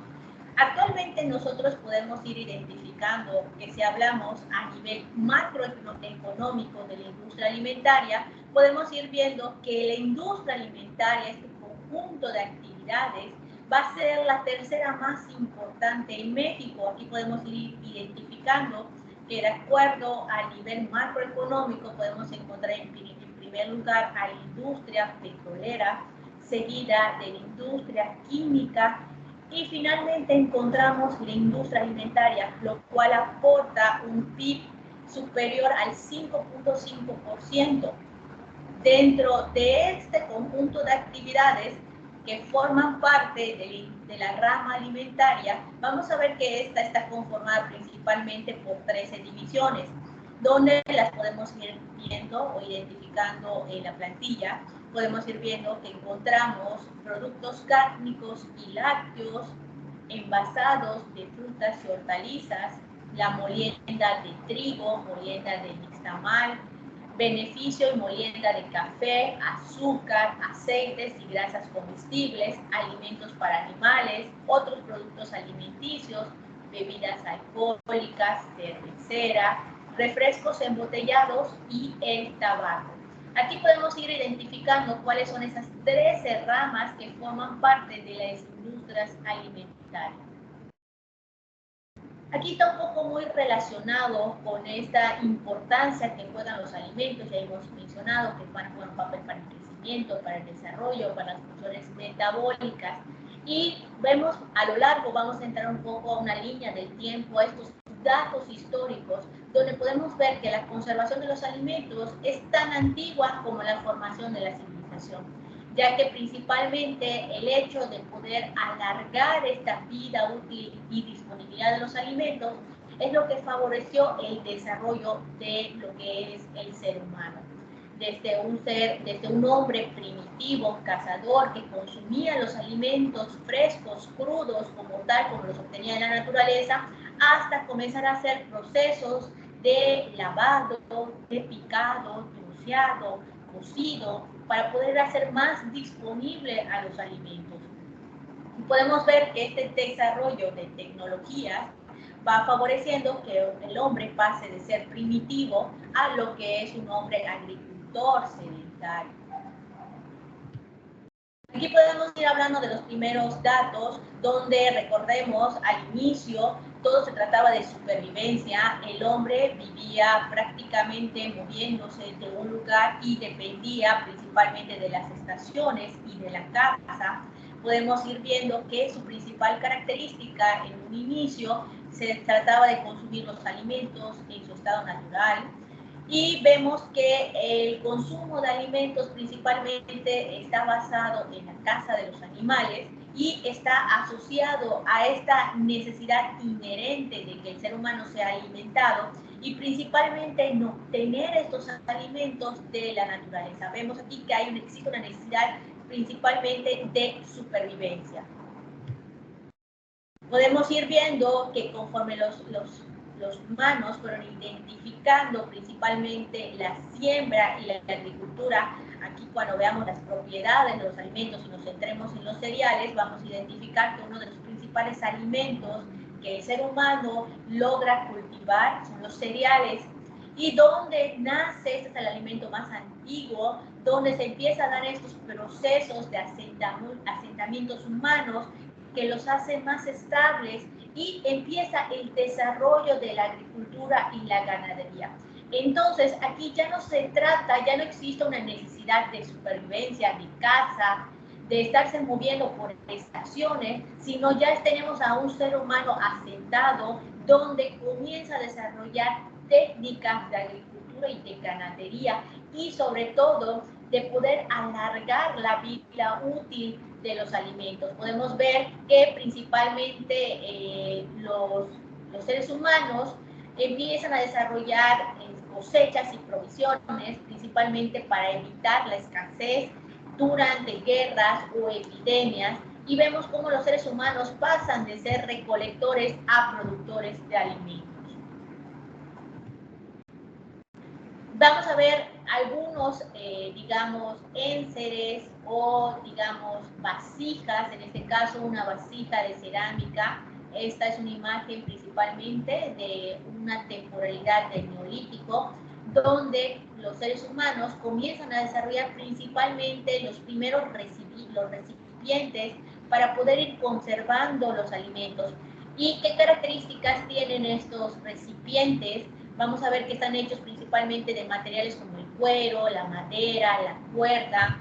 Actualmente nosotros podemos ir identificando que si hablamos a nivel macroeconómico de la industria alimentaria, podemos ir viendo que la industria alimentaria, este conjunto de actividades, va a ser la tercera más importante en México. Aquí podemos ir identificando que de acuerdo al nivel macroeconómico podemos encontrar en primer lugar a la industria petrolera, seguida de la industria química y finalmente encontramos la industria alimentaria, lo cual aporta un PIB superior al 5.5%. Dentro de este conjunto de actividades que forman parte de la rama alimentaria, vamos a ver que esta está conformada principalmente por 13 divisiones, donde las podemos ir viendo o identificando en la plantilla. Podemos ir viendo que encontramos productos cárnicos y lácteos, envasados de frutas y hortalizas, la molienda de trigo, molienda de nixtamal, beneficio y molienda de café, azúcar, aceites y grasas comestibles, alimentos para animales, otros productos alimenticios, bebidas alcohólicas, cervecera, refrescos embotellados y el tabaco. Aquí podemos ir identificando cuáles son esas 13 ramas que forman parte de las industrias alimentarias. Aquí está un poco muy relacionado con esta importancia que juegan los alimentos. Ya hemos mencionado que juegan un papel para el crecimiento, para el desarrollo, para las funciones metabólicas. Y vemos a lo largo, vamos a entrar un poco a una línea del tiempo, a estos datos históricos, donde podemos ver que la conservación de los alimentos es tan antigua como la formación de la civilización, ya que principalmente el hecho de poder alargar esta vida útil y disponibilidad de los alimentos es lo que favoreció el desarrollo de lo que es el ser humano. Desde un hombre primitivo, cazador, que consumía los alimentos frescos, crudos, como tal, como los obtenía en la naturaleza, hasta comenzar a hacer procesos de lavado, de picado, troceado, cocido, para poder hacer más disponible a los alimentos. Podemos ver que este desarrollo de tecnologías va favoreciendo que el hombre pase de ser primitivo a lo que es un hombre agricultor sedentario. Aquí podemos ir hablando de los primeros datos, donde recordemos al inicio todo se trataba de supervivencia. El hombre vivía prácticamente moviéndose de un lugar y dependía principalmente de las estaciones y de la caza. Podemos ir viendo que su principal característica en un inicio se trataba de consumir los alimentos en su estado natural. Y vemos que el consumo de alimentos principalmente está basado en la caza de los animales y está asociado a esta necesidad inherente de que el ser humano sea alimentado y principalmente en obtener estos alimentos de la naturaleza. Vemos aquí que existe una necesidad principalmente de supervivencia. Podemos ir viendo que conforme los humanos fueron identificando principalmente la siembra y la agricultura, aquí cuando veamos las propiedades de los alimentos y nos centremos en los cereales, vamos a identificar que uno de los principales alimentos que el ser humano logra cultivar son los cereales. Y donde nace, este es el alimento más antiguo, donde se empieza a dar estos procesos de asentamientos humanos que los hace más estables y empieza el desarrollo de la agricultura y la ganadería. Entonces, aquí ya no se trata, ya no existe una necesidad de supervivencia, de caza, de estarse moviendo por estaciones, sino ya tenemos a un ser humano asentado donde comienza a desarrollar técnicas de agricultura y de ganadería y sobre todo de poder alargar la vida útil de los alimentos. Podemos ver que principalmente los seres humanos empiezan a desarrollar cosechas y provisiones, principalmente para evitar la escasez durante guerras o epidemias, y vemos cómo los seres humanos pasan de ser recolectores a productores de alimentos. Vamos a ver algunos, digamos, enseres o, digamos, vasijas, en este caso una vasija de cerámica. Esta es una imagen principalmente de una temporalidad del Neolítico, donde los seres humanos comienzan a desarrollar principalmente los primeros recipientes para poder ir conservando los alimentos. ¿Y qué características tienen estos recipientes? Vamos a ver que están hechos principalmente de materiales como el cuero, la madera, la cuerda.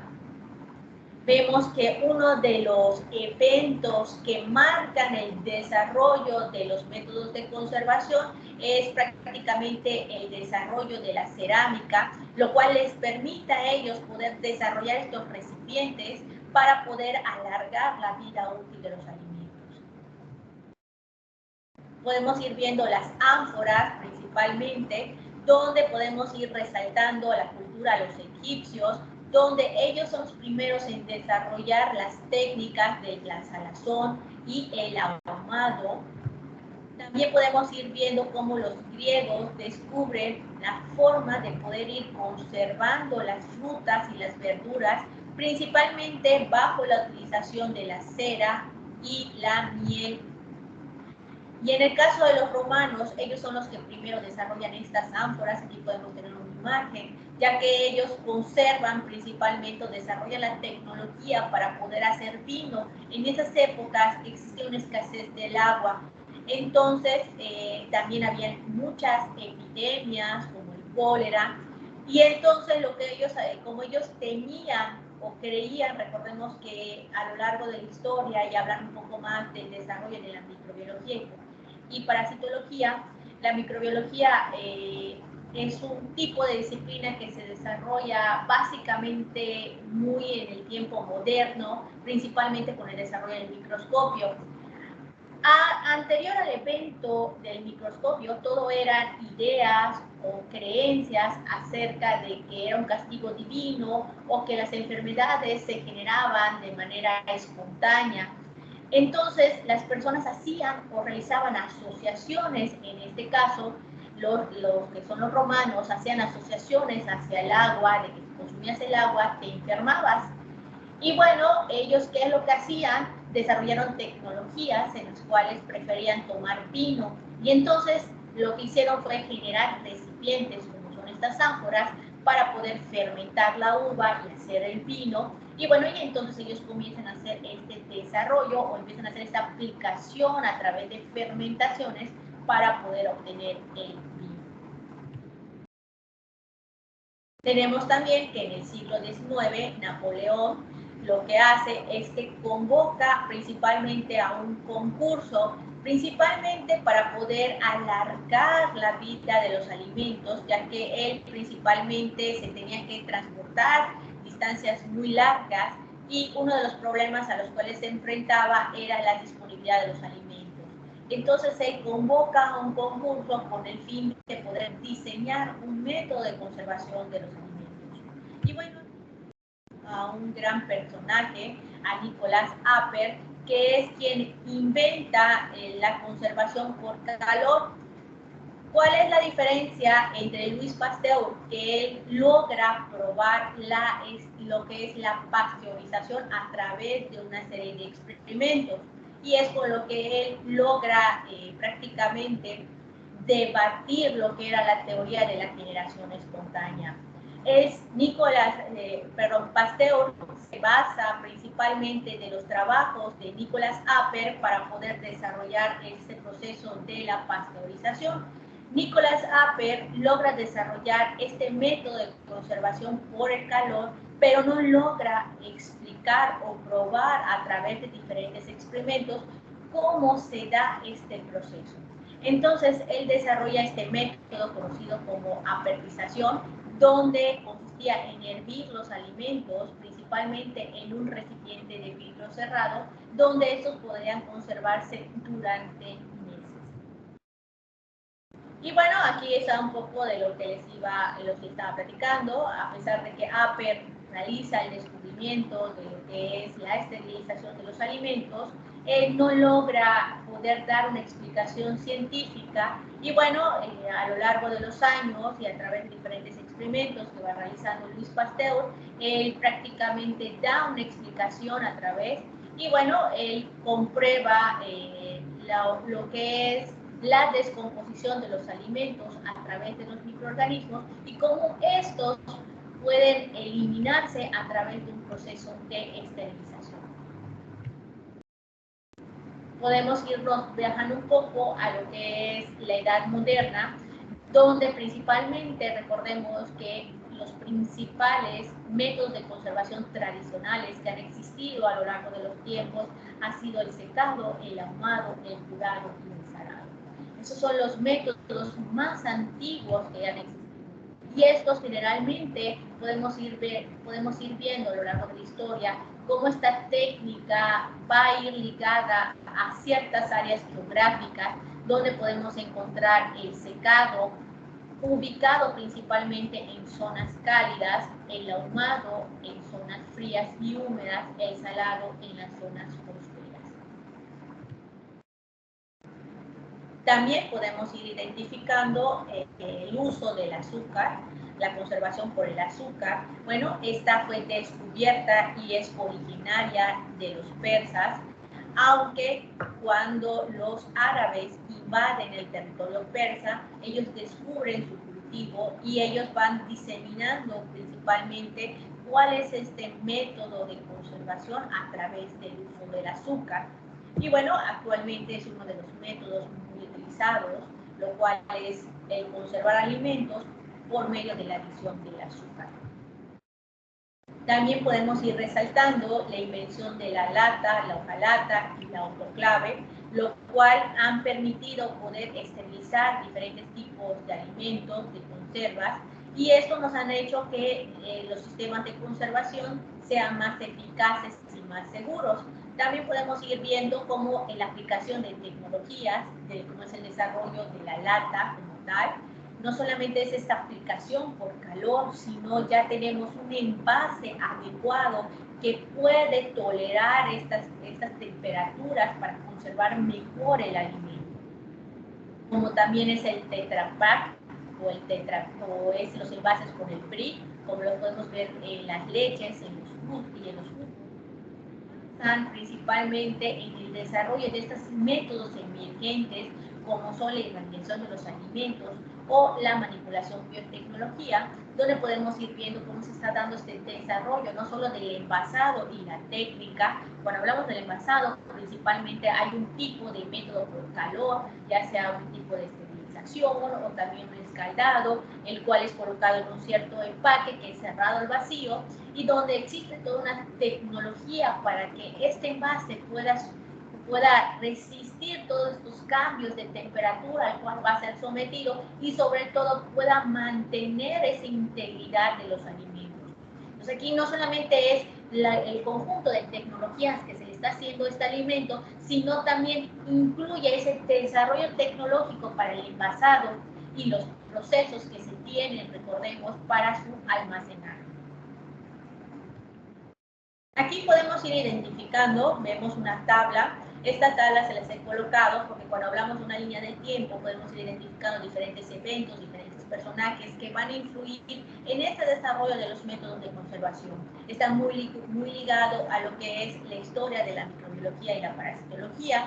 Vemos que uno de los eventos que marcan el desarrollo de los métodos de conservación es prácticamente el desarrollo de la cerámica, lo cual les permite a ellos poder desarrollar estos recipientes para poder alargar la vida útil de los alimentos. Podemos ir viendo las ánforas principalmente, donde podemos ir resaltando la cultura de los egipcios, donde ellos son los primeros en desarrollar las técnicas de la salazón y el ahumado. También podemos ir viendo cómo los griegos descubren la forma de poder ir conservando las frutas y las verduras, principalmente bajo la utilización de la cera y la miel. Y en el caso de los romanos, ellos son los que primero desarrollan estas ánforas. Aquí podemos tener una imagen, ya que ellos conservan principalmente, desarrollan la tecnología para poder hacer vino. En esas épocas existía una escasez del agua. Entonces, también había muchas epidemias, como el cólera. Y entonces, lo que ellos, como ellos tenían o creían, recordemos que a lo largo de la historia, y hablan un poco más del desarrollo de la microbiología y parasitología, la microbiología es un tipo de disciplina que se desarrolla básicamente muy en el tiempo moderno, principalmente con el desarrollo del microscopio. Anterior al evento del microscopio, todo eran ideas o creencias acerca de que era un castigo divino o que las enfermedades se generaban de manera espontánea. Entonces, las personas hacían o realizaban asociaciones, en este caso, los que son los romanos, hacían asociaciones hacia el agua, de que si consumías el agua te enfermabas. Y bueno, ellos, ¿qué es lo que hacían? Desarrollaron tecnologías en las cuales preferían tomar vino. Y entonces, lo que hicieron fue generar recipientes, como son estas ánforas, para poder fermentar la uva y hacer el vino. Y bueno, y entonces ellos comienzan a hacer este desarrollo o empiezan a hacer esta aplicación a través de fermentaciones para poder obtener el vino. Tenemos también que en el siglo XIX, Napoleón lo que hace es que convoca principalmente a un concurso, principalmente para poder alargar la vida de los alimentos, ya que él principalmente se tenía que transportar distancias muy largas y uno de los problemas a los cuales se enfrentaba era la disponibilidad de los alimentos. Entonces se convoca a un concurso con el fin de poder diseñar un método de conservación de los alimentos. Y bueno, a un gran personaje, a Nicolás Appert, que es quien inventa la conservación por calor. ¿Cuál es la diferencia entre Louis Pasteur, que él logra probar lo que es la pasteurización a través de una serie de experimentos? Y es con lo que él logra prácticamente debatir lo que era la teoría de la generación espontánea. Pasteur se basa principalmente de los trabajos de Nicholas Appert para poder desarrollar este proceso de la pasteurización. Nicholas Appert logra desarrollar este método de conservación por el calor, pero no logra explicar o probar a través de diferentes experimentos cómo se da este proceso. Entonces, él desarrolla este método conocido como apertización, donde consistía en hervir los alimentos, principalmente en un recipiente de vidrio cerrado, donde estos podrían conservarse durante meses. Y bueno, aquí está un poco de lo que les estaba platicando, a pesar de que Appert realiza el descubrimiento de lo que es la esterilización de los alimentos, él no logra poder dar una explicación científica y bueno, a lo largo de los años y a través de diferentes experimentos que va realizando Louis Pasteur, él prácticamente da una explicación a través y bueno, él comprueba lo que es la descomposición de los alimentos a través de los microorganismos y cómo estos pueden eliminarse a través de un proceso de esterilización. Podemos irnos viajando un poco a lo que es la edad moderna, donde principalmente recordemos que los principales métodos de conservación tradicionales que han existido a lo largo de los tiempos ha sido el secado, el ahumado, el curado y el salado. Esos son los métodos más antiguos que han existido. Y estos generalmente podemos ir viendo a lo largo de la historia cómo esta técnica va a ir ligada a ciertas áreas geográficas donde podemos encontrar el secado ubicado principalmente en zonas cálidas, el ahumado en zonas frías y húmedas, el salado en las zonas costeras. También podemos ir identificando el uso del azúcar, la conservación por el azúcar. Bueno, esta fue descubierta y es originaria de los persas, aunque cuando los árabes invaden el territorio persa, ellos descubren su cultivo y ellos van diseminando principalmente cuál es este método de conservación a través del uso del azúcar. Y bueno, actualmente es uno de los métodos muy utilizados, lo cual es el conservar alimentos por medio de la adición del azúcar. También podemos ir resaltando la invención de la lata, la hojalata y la autoclave, lo cual han permitido poder esterilizar diferentes tipos de alimentos, de conservas, y esto nos han hecho que los sistemas de conservación sean más eficaces y más seguros. También podemos ir viendo cómo en la aplicación de tecnologías, como es el desarrollo de la lata como tal, no solamente es esta aplicación por calor, sino ya tenemos un envase adecuado que puede tolerar estas temperaturas para conservar mejor el alimento. Como también es el Tetra Pak o es los envases con el PRI, como lo podemos ver en las leches, en los frutos y en los jugos. Están principalmente en el desarrollo de estos métodos emergentes como son la irradiación de los alimentos o la manipulación biotecnología, donde podemos ir viendo cómo se está dando este desarrollo, no solo del envasado y la técnica. Cuando hablamos del envasado, principalmente hay un tipo de método por calor, ya sea un tipo de esterilización o también un escaldado, el cual es colocado en un cierto empaque que es cerrado al vacío y donde existe toda una tecnología para que este envase pueda resistir todos estos cambios de temperatura al cual va a ser sometido y sobre todo pueda mantener esa integridad de los alimentos. Entonces aquí no solamente es el conjunto de tecnologías que se le está haciendo a este alimento, sino también incluye ese desarrollo tecnológico para el envasado y los procesos que se tienen, recordemos, para su almacenaje. Aquí podemos ir identificando, vemos una tabla. Esta tabla se les he colocado porque cuando hablamos de una línea de tiempo podemos ir identificando diferentes eventos, diferentes personajes que van a influir en este desarrollo de los métodos de conservación. Está muy ligado a lo que es la historia de la microbiología y la parasitología.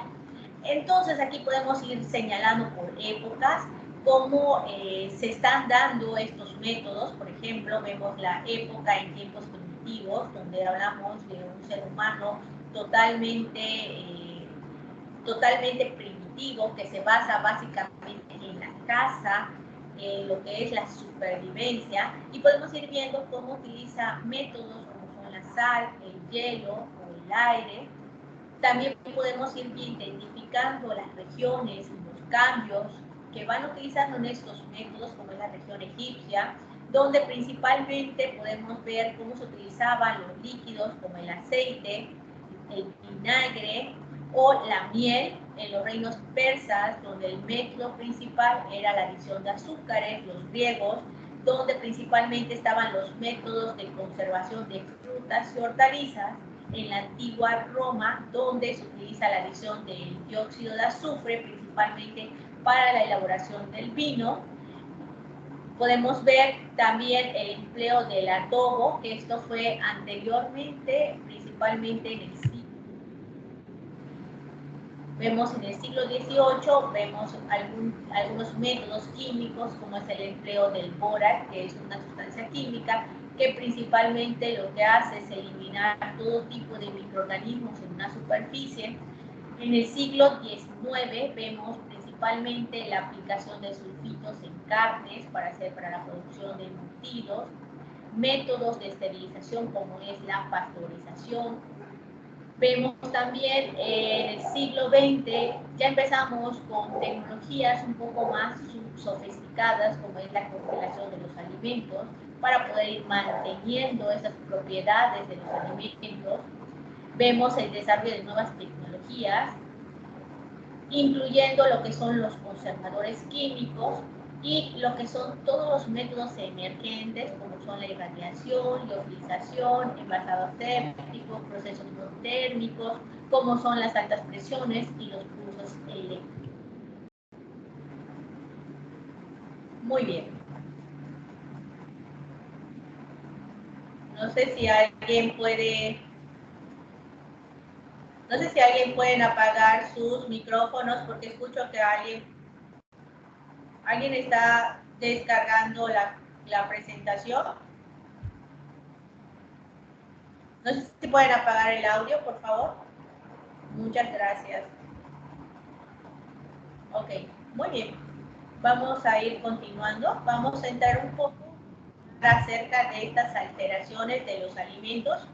Entonces aquí podemos ir señalando por épocas cómo se están dando estos métodos. Por ejemplo, vemos la época en tiempos primitivos, donde hablamos de un ser humano totalmente primitivo, que se basa básicamente en la caza, en lo que es la supervivencia, y podemos ir viendo cómo utiliza métodos como son la sal, el hielo o el aire. También podemos ir identificando las regiones y los cambios que van utilizando en estos métodos, como es la región egipcia, donde principalmente podemos ver cómo se utilizaban los líquidos como el aceite, el vinagre o la miel. En los reinos persas, donde el método principal era la adición de azúcares, los griegos, donde principalmente estaban los métodos de conservación de frutas y hortalizas. En la antigua Roma, donde se utiliza la adición del dióxido de azufre, principalmente para la elaboración del vino. Podemos ver también el empleo del adobo, que esto fue anteriormente, principalmente en el siglo. Vemos en el siglo XVIII, vemos algunos métodos químicos, como es el empleo del bórax, que es una sustancia química que principalmente lo que hace es eliminar todo tipo de microorganismos en una superficie. En el siglo XIX vemos principalmente la aplicación de sulfitos en carnes para la producción de embutidos, métodos de esterilización como es la pasteurización. Vemos también en el siglo XX, ya empezamos con tecnologías un poco más sofisticadas, como es la congelación de los alimentos, para poder ir manteniendo esas propiedades de los alimentos. Vemos el desarrollo de nuevas tecnologías, incluyendo lo que son los conservadores químicos y lo que son todos los métodos emergentes, como son la irradiación, liofilización, envasado térmico, procesos térmicos, como son las altas presiones y los pulsos eléctricos. Muy bien. No sé si alguien puede apagar sus micrófonos, porque escucho que alguien está descargando la presentación. No sé si pueden apagar el audio, por favor. Muchas gracias. Ok, muy bien. Vamos a ir continuando. Vamos a entrar un poco acerca de estas alteraciones de los alimentos.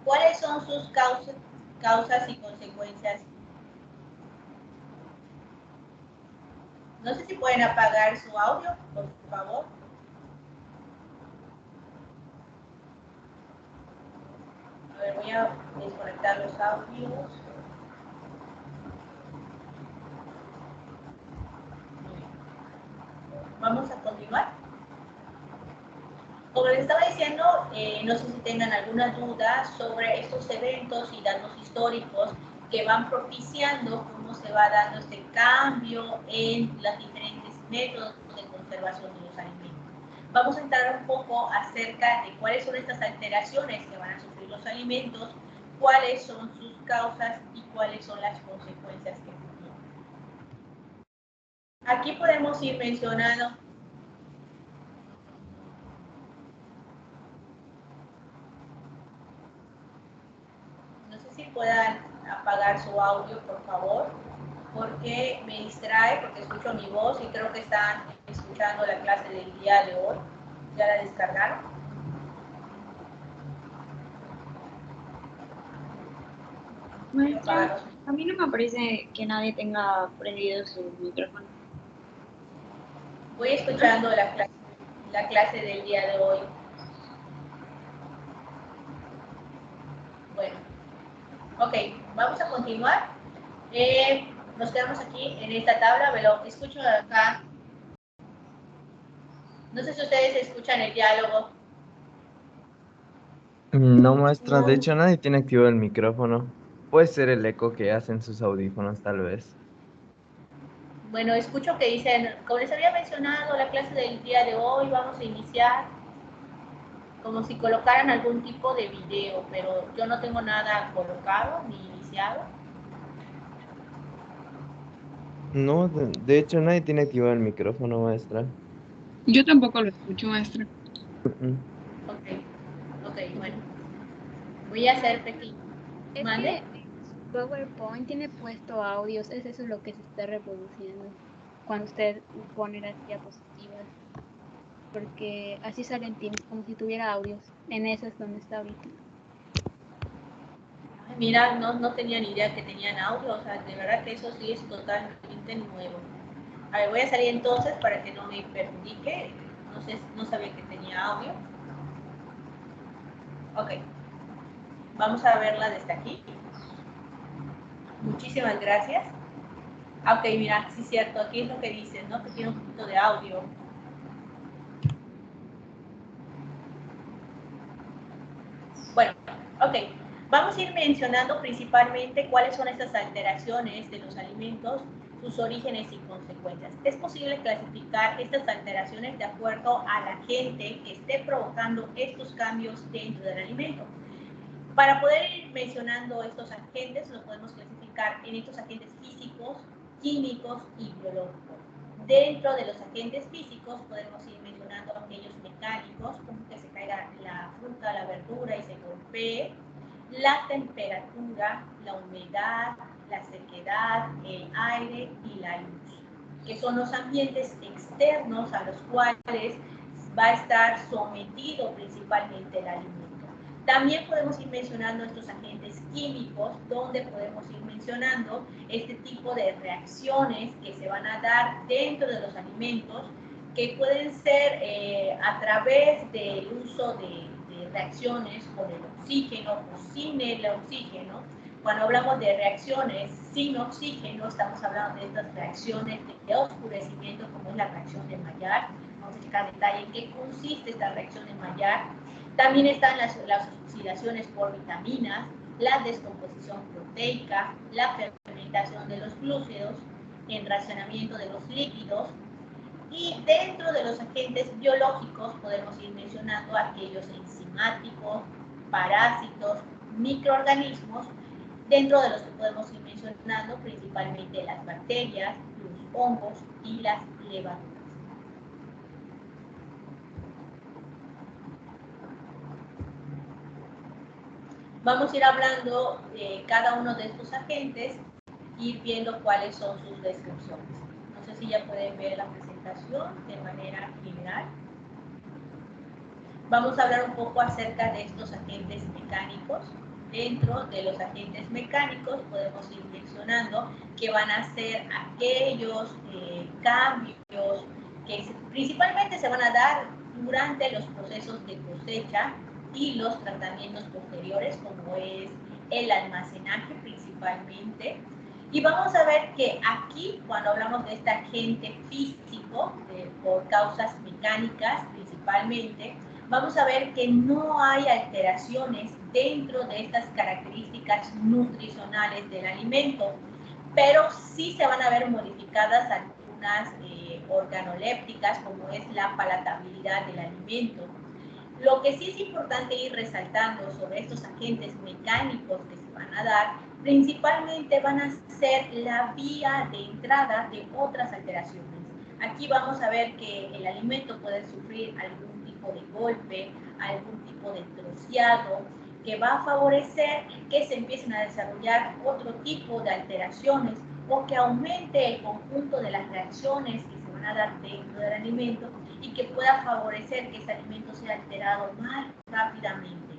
¿Cuáles son sus causas y consecuencias? No sé si pueden apagar su audio, por favor. A ver, voy a desconectar los audios. Vamos a continuar. Como les estaba diciendo, no sé si tengan alguna duda sobre estos eventos y datos históricos que van propiciando cómo se va dando este cambio en los diferentes métodos de conservación de los alimentos. Vamos a entrar un poco acerca de cuáles son estas alteraciones que van a sufrir los alimentos, cuáles son sus causas y cuáles son las consecuencias que tienen. Aquí podemos ir mencionando puedan apagar su audio, por favor, porque me distrae, porque escucho mi voz y creo que están escuchando la clase del día de hoy. ¿Ya la descargaron? Maestra, a mí no me parece que nadie tenga prendido su micrófono. Voy escuchando la clase del día de hoy. Bueno. Ok, vamos a continuar. Nos quedamos aquí en esta tabla, pero escucho acá. No sé si ustedes escuchan el diálogo. No, maestra, de hecho nadie tiene activo el micrófono. Puede ser el eco que hacen sus audífonos, tal vez. Bueno, escucho que dicen, como les había mencionado, la clase del día de hoy vamos a iniciar como si colocaran algún tipo de video, pero yo no tengo nada colocado ni iniciado. No, de hecho nadie tiene activado el micrófono, maestra. Yo tampoco lo escucho, maestra. Ok, bueno. Voy a hacer pequeño. Es ¿Mande? que PowerPoint tiene puesto audios, es eso lo que se está reproduciendo cuando usted pone las diapositivas. Porque así sale en Teams, como si tuviera audios. En eso es donde está ahorita. Ay, mira, no tenía ni idea que tenían audio, o sea, de verdad que eso sí es totalmente nuevo. A ver, voy a salir entonces para que no me perjudique. No sabía que tenía audio. Ok. Vamos a verla desde aquí. Muchísimas gracias. Ok, mira, sí es cierto, aquí es lo que dice, ¿no? Que tiene un poquito de audio. Bueno, ok. Vamos a ir mencionando principalmente cuáles son estas alteraciones de los alimentos, sus orígenes y consecuencias. Es posible clasificar estas alteraciones de acuerdo al agente que esté provocando estos cambios dentro del alimento. Para poder ir mencionando estos agentes, los podemos clasificar en estos agentes físicos, químicos y biológicos. Dentro de los agentes físicos podemos ir mencionando aquellos mecánicos, como que se caiga la fruta, la verdura y se golpee, la temperatura, la humedad, la sequedad, el aire y la luz, que son los ambientes externos a los cuales va a estar sometido principalmente el alimento. También podemos ir mencionando estos agentes químicos, donde podemos ir mencionando este tipo de reacciones que se van a dar dentro de los alimentos, que pueden ser a través del uso de reacciones con el oxígeno o sin el oxígeno. Cuando hablamos de reacciones sin oxígeno, estamos hablando de estas reacciones de oscurecimiento, como es la reacción de Maillard. Vamos a checar en detalle en qué consiste esta reacción de Maillard. También están las oxidaciones por vitaminas, la descomposición proteica, la fermentación de los glúcidos, el racionamiento de los lípidos. Y dentro de los agentes biológicos podemos ir mencionando aquellos enzimáticos, parásitos, microorganismos, dentro de los que podemos ir mencionando principalmente las bacterias, los hongos y las levaduras. Vamos a ir hablando de cada uno de estos agentes y ir viendo cuáles son sus descripciones. No sé si ya pueden ver la presentación de manera general. Vamos a hablar un poco acerca de estos agentes mecánicos. Dentro de los agentes mecánicos podemos ir mencionando que van a ser aquellos cambios que principalmente se van a dar durante los procesos de cosecha y los tratamientos posteriores, como es el almacenaje principalmente. Y vamos a ver que aquí, cuando hablamos de este agente físico, por causas mecánicas principalmente, vamos a ver que no hay alteraciones dentro de estas características nutricionales del alimento, pero sí se van a ver modificadas algunas organolépticas, como es la palatabilidad del alimento. Lo que sí es importante ir resaltando sobre estos agentes mecánicos que se van a dar, principalmente van a ser la vía de entrada de otras alteraciones. Aquí vamos a ver que el alimento puede sufrir algún tipo de golpe, algún tipo de troceado, que va a favorecer que se empiecen a desarrollar otro tipo de alteraciones o que aumente el conjunto de las reacciones que se van a dar dentro del alimento y que pueda favorecer que ese alimento sea alterado más rápidamente.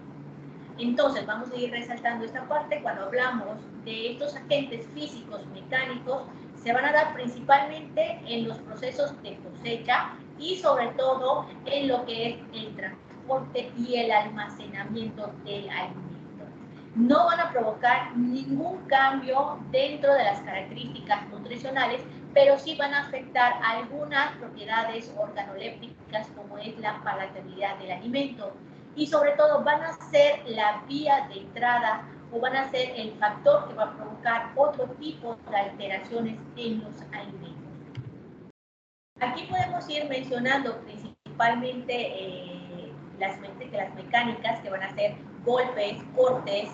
Entonces, vamos a ir resaltando esta parte. Cuando hablamos de estos agentes físicos, mecánicos, se van a dar principalmente en los procesos de cosecha y sobre todo en lo que es el transporte y el almacenamiento del alimento. No van a provocar ningún cambio dentro de las características nutricionales, pero sí van a afectar algunas propiedades organolépticas, como es la palatabilidad del alimento. Y sobre todo van a ser la vía de entrada o van a ser el factor que va a provocar otro tipo de alteraciones en los alimentos. Aquí podemos ir mencionando principalmente las mecánicas, que van a ser golpes, cortes,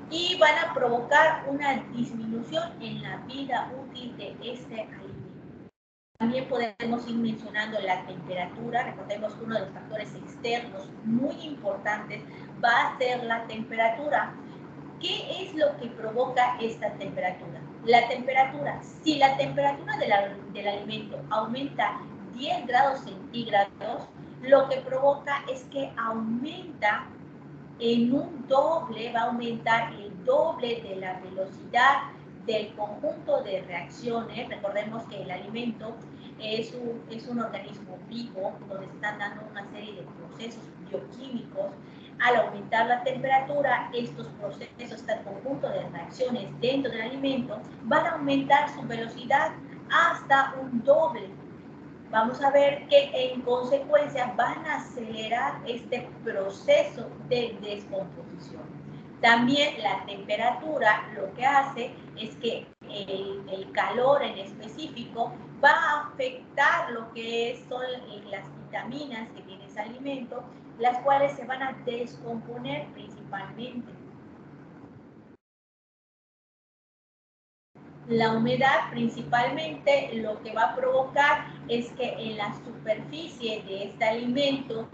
y van a provocar una disminución en la vida útil de este alimento. También podemos ir mencionando la temperatura. Recordemos que uno de los factores externos muy importantes va a ser la temperatura. ¿Qué es lo que provoca esta temperatura? La temperatura, si la temperatura del alimento aumenta 10 grados centígrados, lo que provoca es que aumenta en un doble, va a aumentar el doble de la velocidad del conjunto de reacciones. Recordemos que el alimento es un organismo vivo donde se están dando una serie de procesos bioquímicos. Al aumentar la temperatura, estos procesos, este conjunto de reacciones dentro del alimento, van a aumentar su velocidad hasta un doble. Vamos a ver que en consecuencia van a acelerar este proceso de descomposición. También la temperatura lo que hace es que el calor en específico va a afectar lo que son las vitaminas que tiene ese alimento, las cuales se van a descomponer principalmente. La humedad principalmente lo que va a provocar es que en la superficie de este alimento,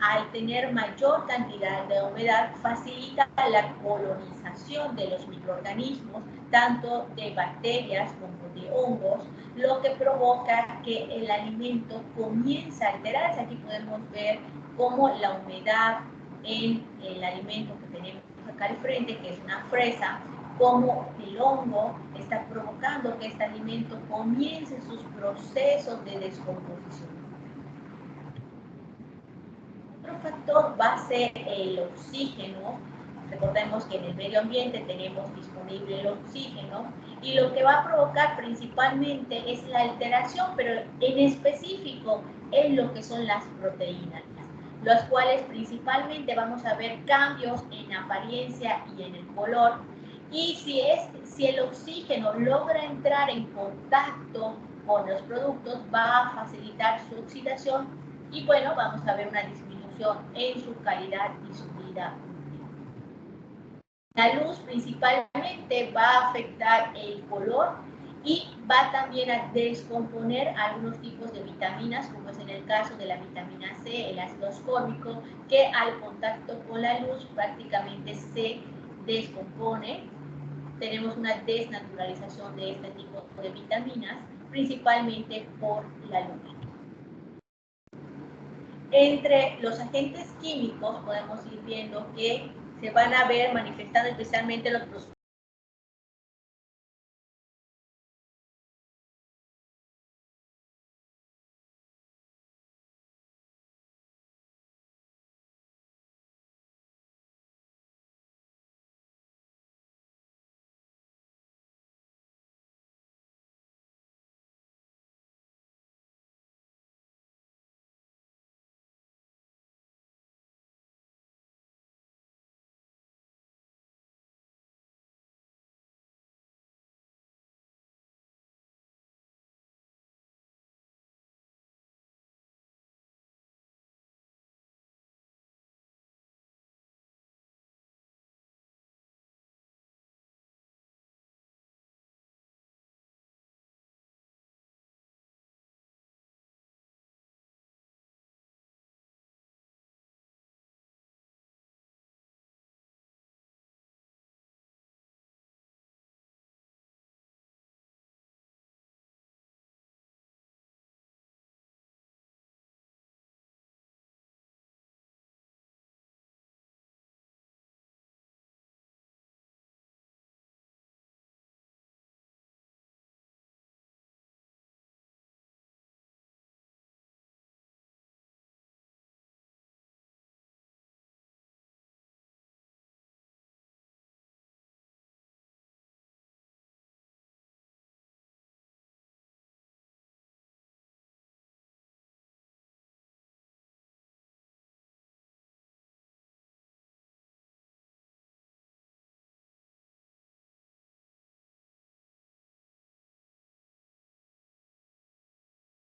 al tener mayor cantidad de humedad, facilita la colonización de los microorganismos, tanto de bacterias como de hongos, lo que provoca que el alimento comience a alterarse. Aquí podemos ver cómo la humedad en el alimento que tenemos acá al frente, que es una fresa, como el hongo está provocando que este alimento comience sus procesos de descomposición. Otro factor va a ser el oxígeno. Recordemos que en el medio ambiente tenemos disponible el oxígeno y lo que va a provocar principalmente es la alteración, pero en específico en lo que son las proteínas, las cuales principalmente vamos a ver cambios en apariencia y en el color. Y si el oxígeno logra entrar en contacto con los productos, va a facilitar su oxidación y bueno, vamos a ver una disminución en su calidad y su vida útil. La luz principalmente va a afectar el color y va también a descomponer algunos tipos de vitaminas, como es en el caso de la vitamina C, el ácido ascórbico, que al contacto con la luz prácticamente se descompone. Tenemos una desnaturalización de este tipo de vitaminas, principalmente por la luz. Entre los agentes químicos podemos ir viendo que se van a ver manifestando especialmente los